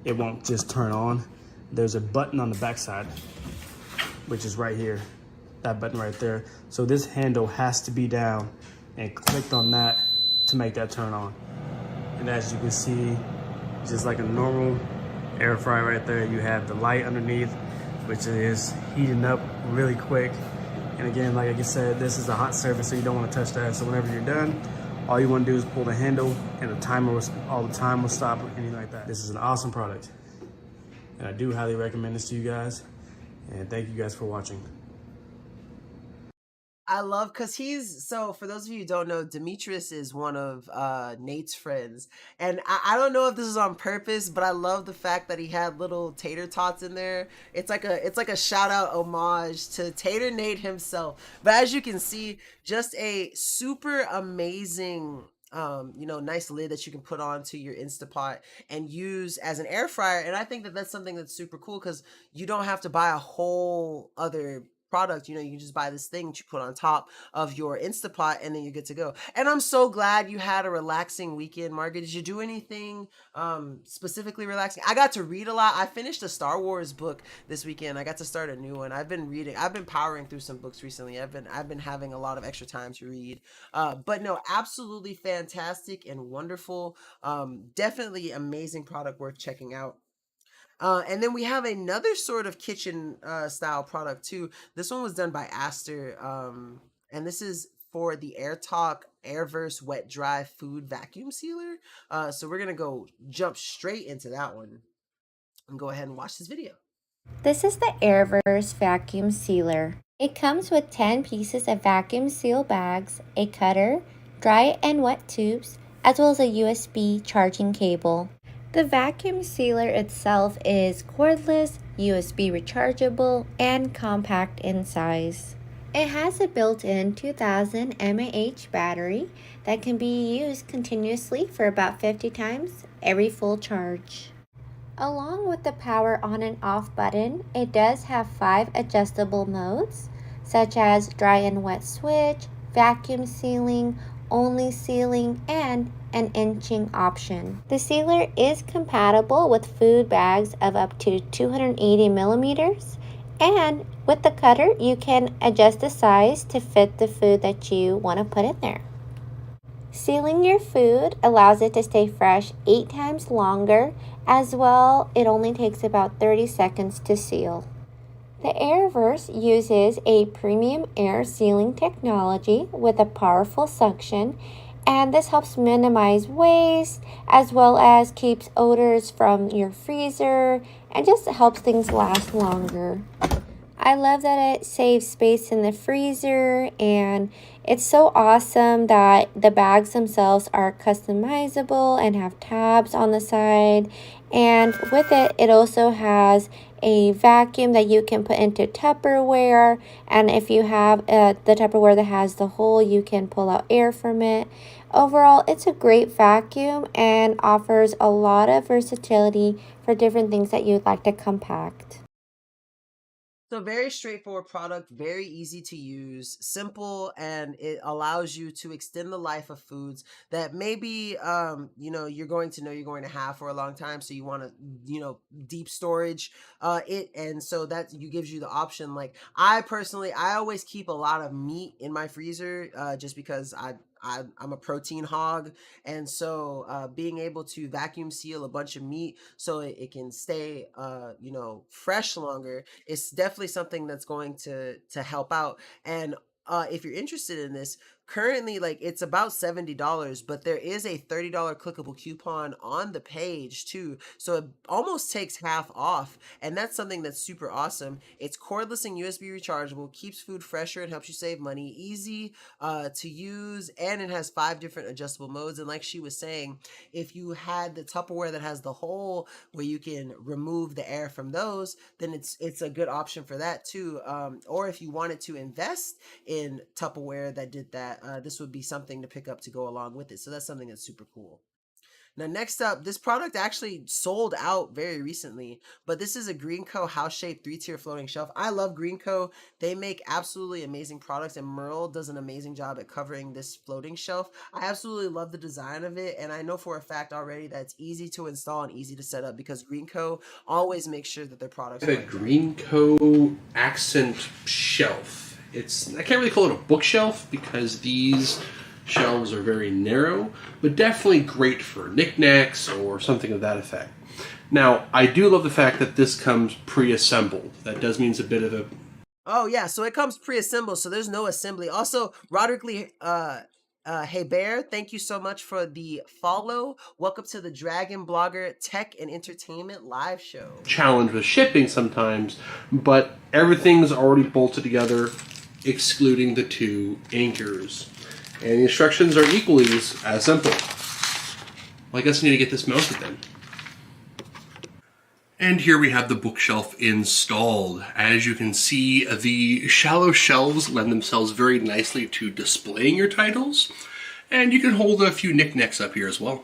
it won't just turn on. There's a button on the backside, which is right here, that button right there. So this handle has to be down and clicked on that to make that turn on. And as you can see, just like a normal air fryer right there, you have the light underneath, which is heating up really quick. And again, like I said, this is a hot surface, so you don't want to touch that. So whenever you're done, all you want to do is pull the handle, and the timer will, all the time will stop, or anything like that. This is an awesome product, and I do highly recommend this to you guys. And thank you guys for watching. I love, because so for those of you who don't know, Demetrius is one of Nate's friends, and I don't know if this is on purpose, but I love the fact that he had little tater tots in there. It's like a shout out homage to Tater Nate himself. But as you can see, just a super amazing nice lid that you can put onto your Instapot and use as an air fryer. And I think that that's something that's super cool, because you don't have to buy a whole other product. You can just buy this thing that you put on top of your Instapot, and then you're good to go. And I'm so glad you had a relaxing weekend, Margaret. Did you do anything specifically relaxing? I got to read a lot. I finished a Star Wars book this weekend. I got to start a new one. I've been powering through some books recently. I've been having a lot of extra time to read. But no, absolutely fantastic and wonderful. Definitely amazing product worth checking out. And then we have another sort of kitchen style product too. This one was done by Aster, and this is for the AirTalk Airverse Wet Dry Food Vacuum Sealer. So we're gonna jump straight into that one and go ahead and watch this video. This is the Airverse Vacuum Sealer. It comes with 10 pieces of vacuum seal bags, a cutter, dry and wet tubes, as well as a USB charging cable. The vacuum sealer itself is cordless, USB rechargeable, and compact in size. It has a built-in 2000 mAh battery that can be used continuously for about 50 times every full charge. Along with the power on and off button, it does have 5 adjustable modes, such as dry and wet switch, vacuum sealing, only sealing, and an inching option. The sealer is compatible with food bags of up to 280 millimeters, and with the cutter you can adjust the size to fit the food that you want to put in there. Sealing your food allows it to stay fresh 8 times longer. As well, it only takes about 30 seconds to seal. The Airverse uses a premium air sealing technology with a powerful suction, and this helps minimize waste as well as keeps odors from your freezer and just helps things last longer. I love that it saves space in the freezer, and it's so awesome that the bags themselves are customizable and have tabs on the side. And with it, it also has a vacuum that you can put into Tupperware, and if you have the Tupperware that has the hole, you can pull out air from it. Overall, it's a great vacuum and offers a lot of versatility for different things that you'd like to compact. So very straightforward product, very easy to use, simple, and it allows you to extend the life of foods that maybe you're going to have for a long time. So you want to deep storage and so that gives you the option. Like I always keep a lot of meat in my freezer just because I'm a protein hog, and so being able to vacuum seal a bunch of meat so it can stay fresh longer, it's definitely something that's going to help out. And if you're interested in this, currently, like, it's about $70, but there is a $30 clickable coupon on the page too, so it almost takes half off, and that's something that's super awesome. It's cordless and USB rechargeable, keeps food fresher, and helps you save money. Easy to use, and it has 5 different adjustable modes. And like she was saying, if you had the Tupperware that has the hole where you can remove the air from those, then it's a good option for that too. Or if you wanted to invest in Tupperware that did that, this would be something to pick up to go along with it. So that's something that's super cool. Now, next up, this product actually sold out very recently, but this is a Greenco house-shaped 3-tier floating shelf. I love Greenco. They make absolutely amazing products, and Merle does an amazing job at covering this floating shelf. I absolutely love the design of it, and I know for a fact already that it's easy to install and easy to set up because Greenco always makes sure that their products are like Greenco accent shelf. I can't really call it a bookshelf because these shelves are very narrow, but definitely great for knickknacks or something of that effect. Now, I do love the fact that this comes pre-assembled. That does mean it's a bit of a... Oh, yeah, so it comes pre-assembled, so there's no assembly. Also, Roderick Lee, hey Bear, thank you so much for the follow. Welcome to the Dragon Blogger Tech and Entertainment live show. Challenge with shipping sometimes, but everything's already bolted together, excluding the 2 anchors. And the instructions are equally as simple. Well, I guess I need to get this mounted then. And here we have the bookshelf installed. As you can see, the shallow shelves lend themselves very nicely to displaying your titles. And you can hold a few knickknacks up here as well.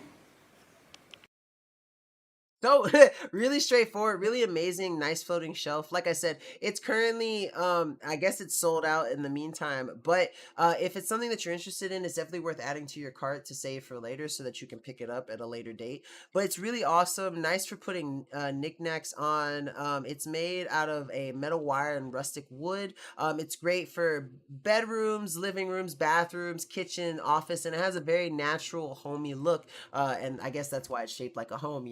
So really straightforward, really amazing, nice floating shelf. Like I said, it's currently, I guess it's sold out in the meantime, but if it's something that you're interested in, it's definitely worth adding to your cart to save for later so that you can pick it up at a later date. But it's really awesome, nice for putting knickknacks on. It's made out of a metal wire and rustic wood. It's great for bedrooms, living rooms, bathrooms, kitchen, office, and it has a very natural, homey look. And I guess that's why it's shaped like a home,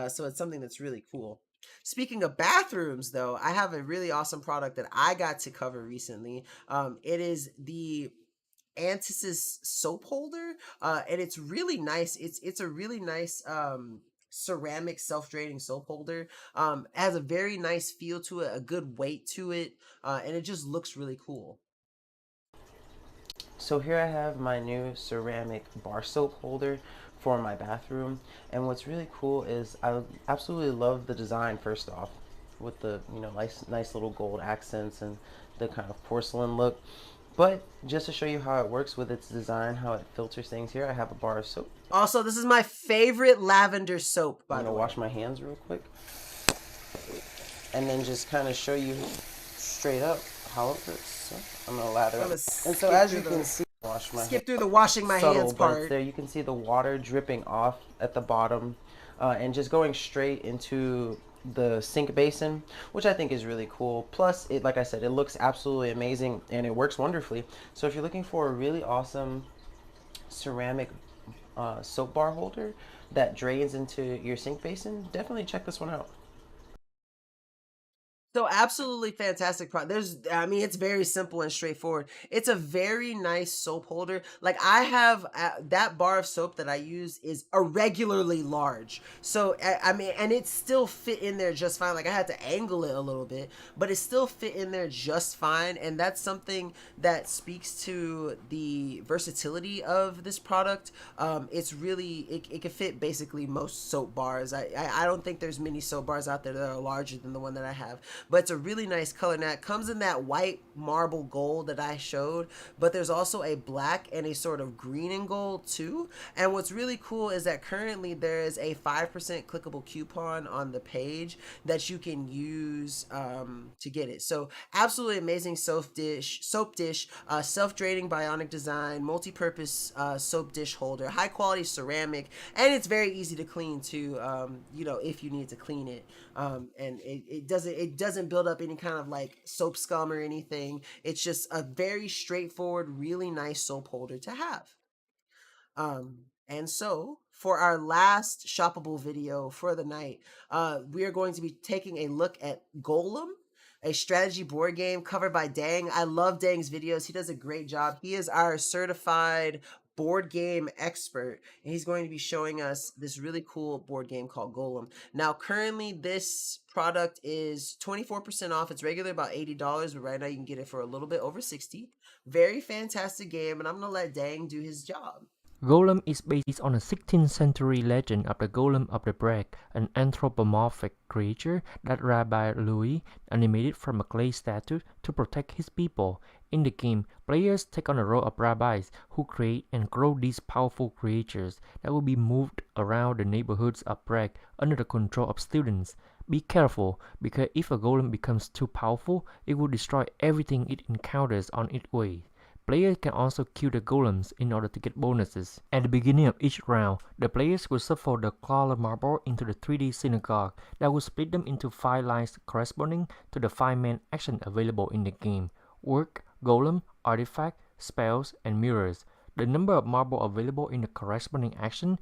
so it's something that's really cool. Speaking of bathrooms, though, I have a really awesome product that I got to cover recently. It is the Antisys soap holder, and it's really nice. It's a really nice ceramic self-draining soap holder. It has a very nice feel to it, a good weight to it, and it just looks really cool. So here I have my new ceramic bar soap holder for my bathroom, and what's really cool is I absolutely love the design first off, with the nice little gold accents and the kind of porcelain look. But just to show you how it works with its design, how it filters things, here I have a bar of soap. Also, this is my favorite lather soap, by the way. I'm gonna wash my hands real quick, and then just kind of show you straight up how it works. So I'm gonna lather it, and so as you can see, skip through the washing my hands part. There you can see the water dripping off at the bottom, and just going straight into the sink basin, which I think is really cool. Plus, it, like I said, it looks absolutely amazing and it works wonderfully. So if you're looking for a really awesome ceramic soap bar holder that drains into your sink basin, definitely check this one out. So absolutely fantastic product. I mean, it's very simple and straightforward. It's a very nice soap holder. Like I have that bar of soap that I use is irregularly large. So I mean, and it still fit in there just fine. Like I had to angle it a little bit, but it still fit in there just fine. And that's something that speaks to the versatility of this product. It's really, it can fit basically most soap bars. I don't think there's many soap bars out there that are larger than the one that I have. But it's a really nice color. Now it comes in that white marble gold that I showed, but there's also a black and a sort of green and gold too. And what's really cool is that currently there is a 5% clickable coupon on the page that you can use to get it. So absolutely amazing soap dish, self-draining bionic design, multi-purpose soap dish holder, high quality ceramic, and it's very easy to clean too. You know, if you need to clean it. And it doesn't build up any kind of like soap scum or anything. It's just a very straightforward, really nice soap holder to have. And so for our last shoppable video for the night, we are going to be taking a look at Golem, a strategy board game covered by Dang. I love Dang's videos. He does a great job. He is our certified board game expert, and he's going to be showing us this really cool board game called Golem. Now, currently, this product is 24% off. It's regularly about $80, but right now you can get it for a little bit over $60. Very fantastic game, and I'm going to let Dang do his job. Golem is based on a 16th century legend of the Golem of the Break, an anthropomorphic creature that Rabbi Louis animated from a clay statue to protect his people. In the game, players take on the role of rabbis who create and grow these powerful creatures that will be moved around the neighborhoods of Break under the control of students. Be careful, because if a golem becomes too powerful, it will destroy everything it encounters on its way. Players can also kill the golems in order to get bonuses. At the beginning of each round, the players will shuffle the color marble into the 3D synagogue that will split them into 5 lines corresponding to the 5 main actions available in the game: work, golem, artifact, spells, and mirrors. The number of marble available in the corresponding action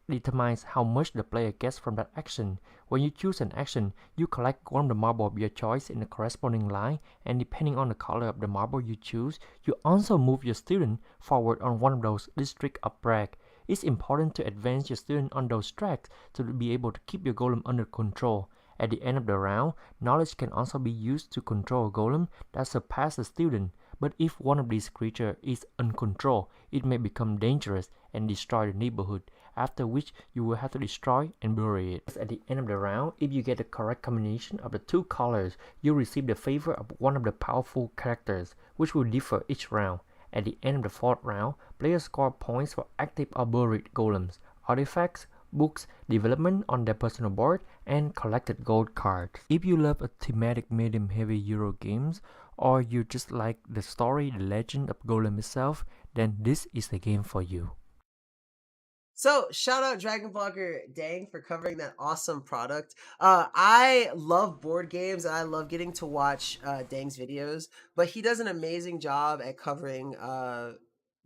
determines how much the player gets from that action. When you choose an action, you collect one of the marble of your choice in the corresponding line, and depending on the color of the marble you choose, you also move your student forward on one of those districts of Prague. It's important to advance your student on those tracks to be able to keep your golem under control. At the end of the round, knowledge can also be used to control a golem that surpasses a student. But if one of these creatures is uncontrolled, it may become dangerous and destroy the neighborhood, after which you will have to destroy and bury it. At the end of the round, if you get the correct combination of the 2 colors, you receive the favor of one of the powerful characters, which will differ each round. At the end of the 4th round, players score points for active or buried golems, artifacts, books, development on their personal board, and collected gold cards. If you love a thematic medium-heavy Euro games, or you just like the story, the legend of Golem itself, then this is the game for you. So shout out Dragon Blogger Dang for covering that awesome product. I love board games and I love getting to watch Dang's videos, but he does an amazing job at covering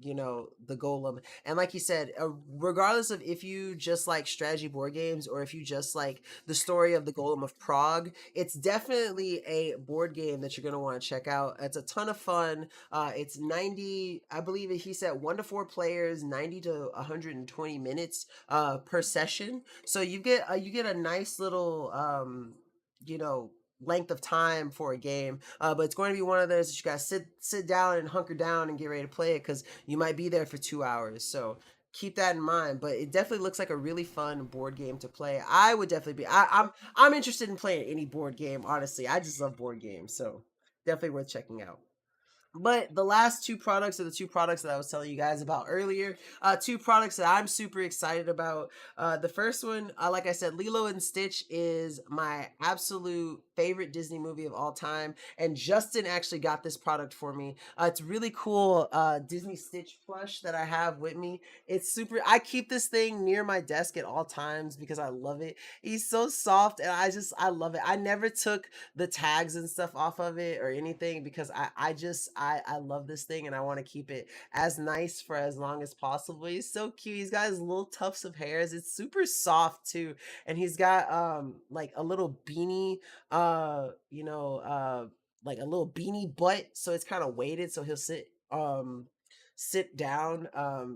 you know, the Golem. And like he said, regardless of if you just like strategy board games or if you just like the story of the Golem of Prague, it's definitely a board game that you're going to want to check out. It's a ton of fun. It's 90, I believe he said 1 to 4 players, 90 to 120 minutes per session. So you get a nice little you know, length of time for a game, but it's going to be one of those that you guys sit down and hunker down and get ready to play it, because you might be there for 2 hours. So keep that in mind. But it definitely looks like a really fun board game to play. I would definitely be. I'm interested in playing any board game. Honestly, I just love board games, so definitely worth checking out. But the last 2 products are the 2 products that I was telling you guys about earlier. 2 products that I'm super excited about. The first one, like I said, Lilo and Stitch is my absolute favorite Disney movie of all time. And Justin actually got this product for me. It's really cool Disney Stitch plush that I have with me. It's super, I keep this thing near my desk at all times because I love it. He's so soft and I love it. I never took the tags and stuff off of it or anything because I love this thing and I want to keep it as nice for as long as possible. He's so cute. He's got his little tufts of hairs. It's super soft too. And he's got like a little beanie like a little beanie butt, so it's kind of weighted, so he'll sit down.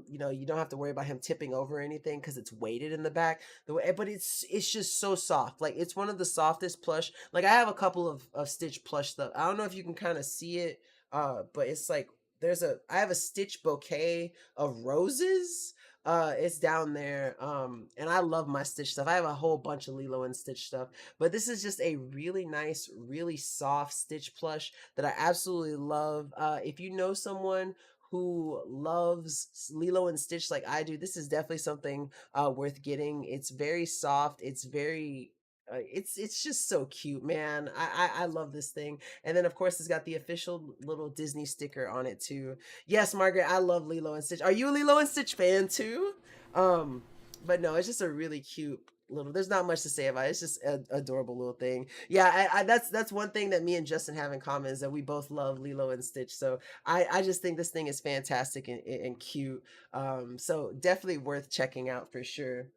You don't have to worry about him tipping over or anything because it's weighted in the back. But it's just so soft. Like, it's one of the softest plush. Like, I have a couple of Stitch plush stuff. I don't know if you can kind of see it, but it's like I have a Stitch bouquet of roses. It's down there. And I love my Stitch stuff. I have a whole bunch of Lilo and Stitch stuff, but this is just a really nice, really soft Stitch plush that I absolutely love. If you know someone who loves Lilo and Stitch like I do, this is definitely something worth getting. It's very soft. It's very it's just so cute, man. I love this thing. And then of course it's got the official little Disney sticker on it too. Yes, Margaret, I love Lilo and Stitch. Are you a Lilo and Stitch fan too? But no, it's just a really cute little, there's not much to say about it. It's just an adorable little thing. Yeah, that's one thing that me and Justin have in common, is that we both love Lilo and Stitch. So I just think this thing is fantastic and cute. So definitely worth checking out for sure.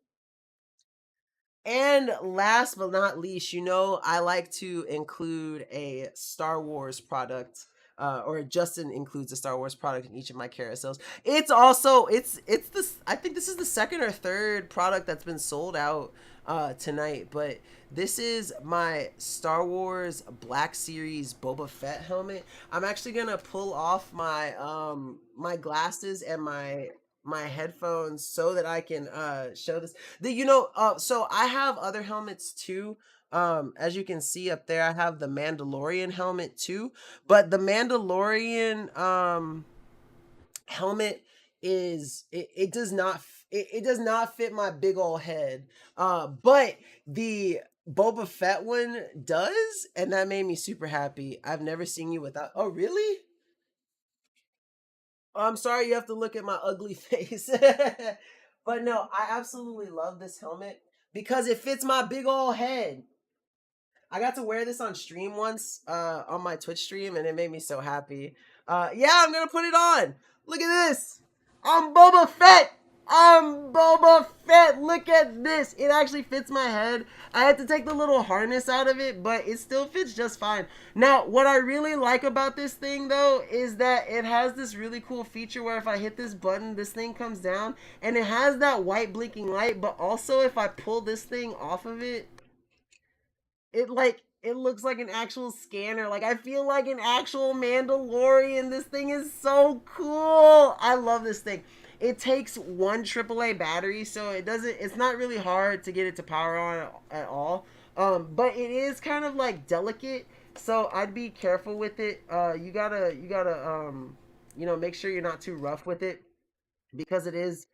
And last but not least, I like to include a Star Wars product, or Justin includes a Star Wars product in each of my carousels. It's also, it's this, I think this is the second or third product that's been sold out tonight, but this is my Star Wars Black Series Boba Fett helmet. I'm actually gonna pull off my my glasses and my headphones so that I can show this. So I have other helmets too. As you can see up there, I have the Mandalorian helmet too, but the Mandalorian helmet it does not it does not fit my big old head. But the Boba Fett one does, and that made me super happy. I've never seen you without. Oh, really? I'm sorry you have to look at my ugly face. But no, I absolutely love this helmet because it fits my big old head. I got to wear this on stream once, on my Twitch stream, and it made me so happy. Yeah, I'm gonna put it on. Look at this. I'm Boba Fett. I'm Boba Fett. Look at this. It actually fits my head. I had to take the little harness out of it, but it still fits just fine. Now, what I really like about this thing, though, is that it has this really cool feature where if I hit this button, this thing comes down, and it has that white blinking light, but also if I pull this thing off of it, it looks like an actual scanner. Like, I feel like an actual Mandalorian. This thing is so cool. I love this thing. It takes one AAA battery, so it's not really hard to get it to power on at all. But it is kind of like delicate, so I'd be careful with it. You gotta make sure you're not too rough with it, because it is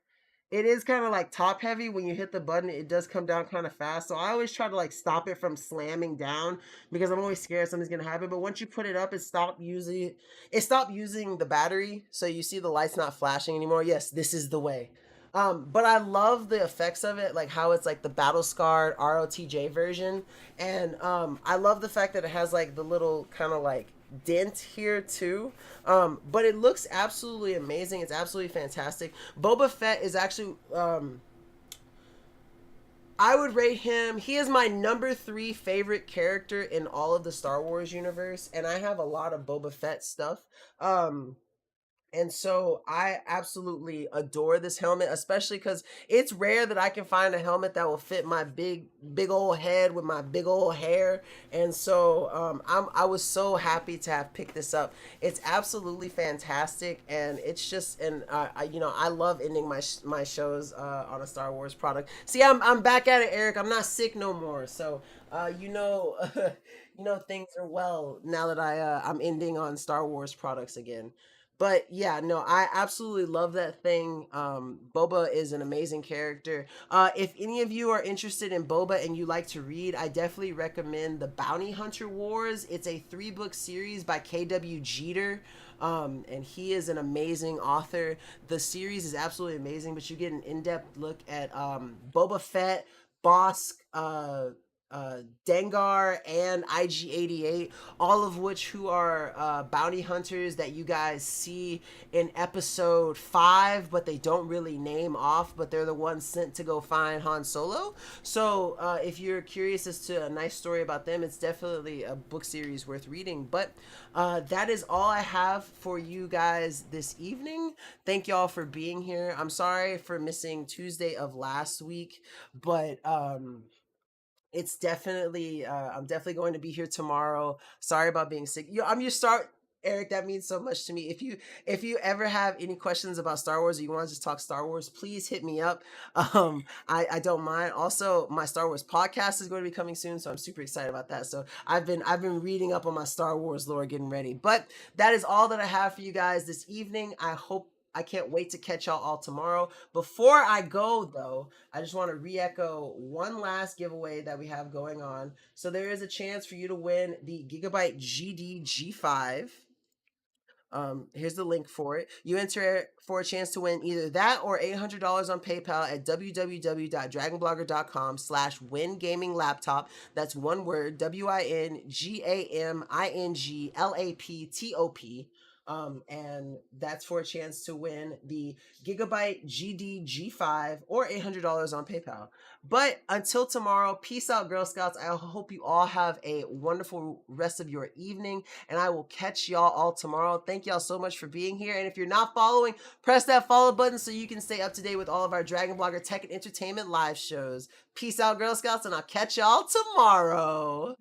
kind of like top heavy. When you hit the button, it does come down kind of fast. So I always try to like stop it from slamming down, because I'm always scared something's going to happen. But once you put it up, it stopped using the battery. So you see the light's not flashing anymore. Yes, this is the way. But I love the effects of it, like how it's like the battle scarred ROTJ version. And I love the fact that it has like the little kind of like dent here too. But it looks absolutely amazing. It's absolutely fantastic. Boba Fett is actually I would rate him, he is my number 3 favorite character in all of the Star Wars universe, and I have a lot of Boba Fett stuff. And so I absolutely adore this helmet, especially because it's rare that I can find a helmet that will fit my big old head with my big old hair. And so I was so happy to have picked this up. It's absolutely fantastic, and it's just, and I love ending my shows on a Star Wars product. See, I'm back at it, Eric. I'm not sick no more, so things are well now that I'm ending on Star Wars products again. But yeah, no, I absolutely love that thing. Boba is an amazing character. If any of you are interested in Boba and you like to read, I definitely recommend The Bounty Hunter Wars. It's a 3-book series by K.W. Jeter. And he is an amazing author. The series is absolutely amazing, but you get an in-depth look at Boba Fett, Bosk, Dengar and IG88, all of which who are bounty hunters that you guys see in episode 5, but they don't really name off, but they're the ones sent to go find Han Solo. So if you're curious as to a nice story about them, it's definitely a book series worth reading. But that is all I have for you guys this evening. Thank y'all for being here. I'm sorry for missing Tuesday of last week, but it's definitely I'm definitely going to be here tomorrow. Sorry about being sick. I'm your start, Eric. That means so much to me. If you ever have any questions about Star Wars or you want to just talk Star Wars, please hit me up. I don't mind. Also, my Star Wars podcast is going to be coming soon, so I'm super excited about that. So I've been reading up on my Star Wars lore, getting ready. But that is all that I have for you guys this evening. I can't wait to catch y'all all tomorrow. Before I go, though, I just want to re-echo one last giveaway that we have going on. So there is a chance for you to win the Gigabyte GD G5. Here's the link for it. You enter for a chance to win either that or $800 on PayPal at www.dragonblogger.com/wingaminglaptop. That's one word, WINGAMINGLAPTOP. And that's for a chance to win the Gigabyte GD G5 or $800 on PayPal. But until tomorrow, peace out, Girl Scouts. I hope you all have a wonderful rest of your evening, and I will catch y'all all tomorrow. Thank y'all so much for being here. And if you're not following, press that follow button so you can stay up to date with all of our Dragon Blogger Tech and Entertainment live shows. Peace out, Girl Scouts, and I'll catch y'all tomorrow.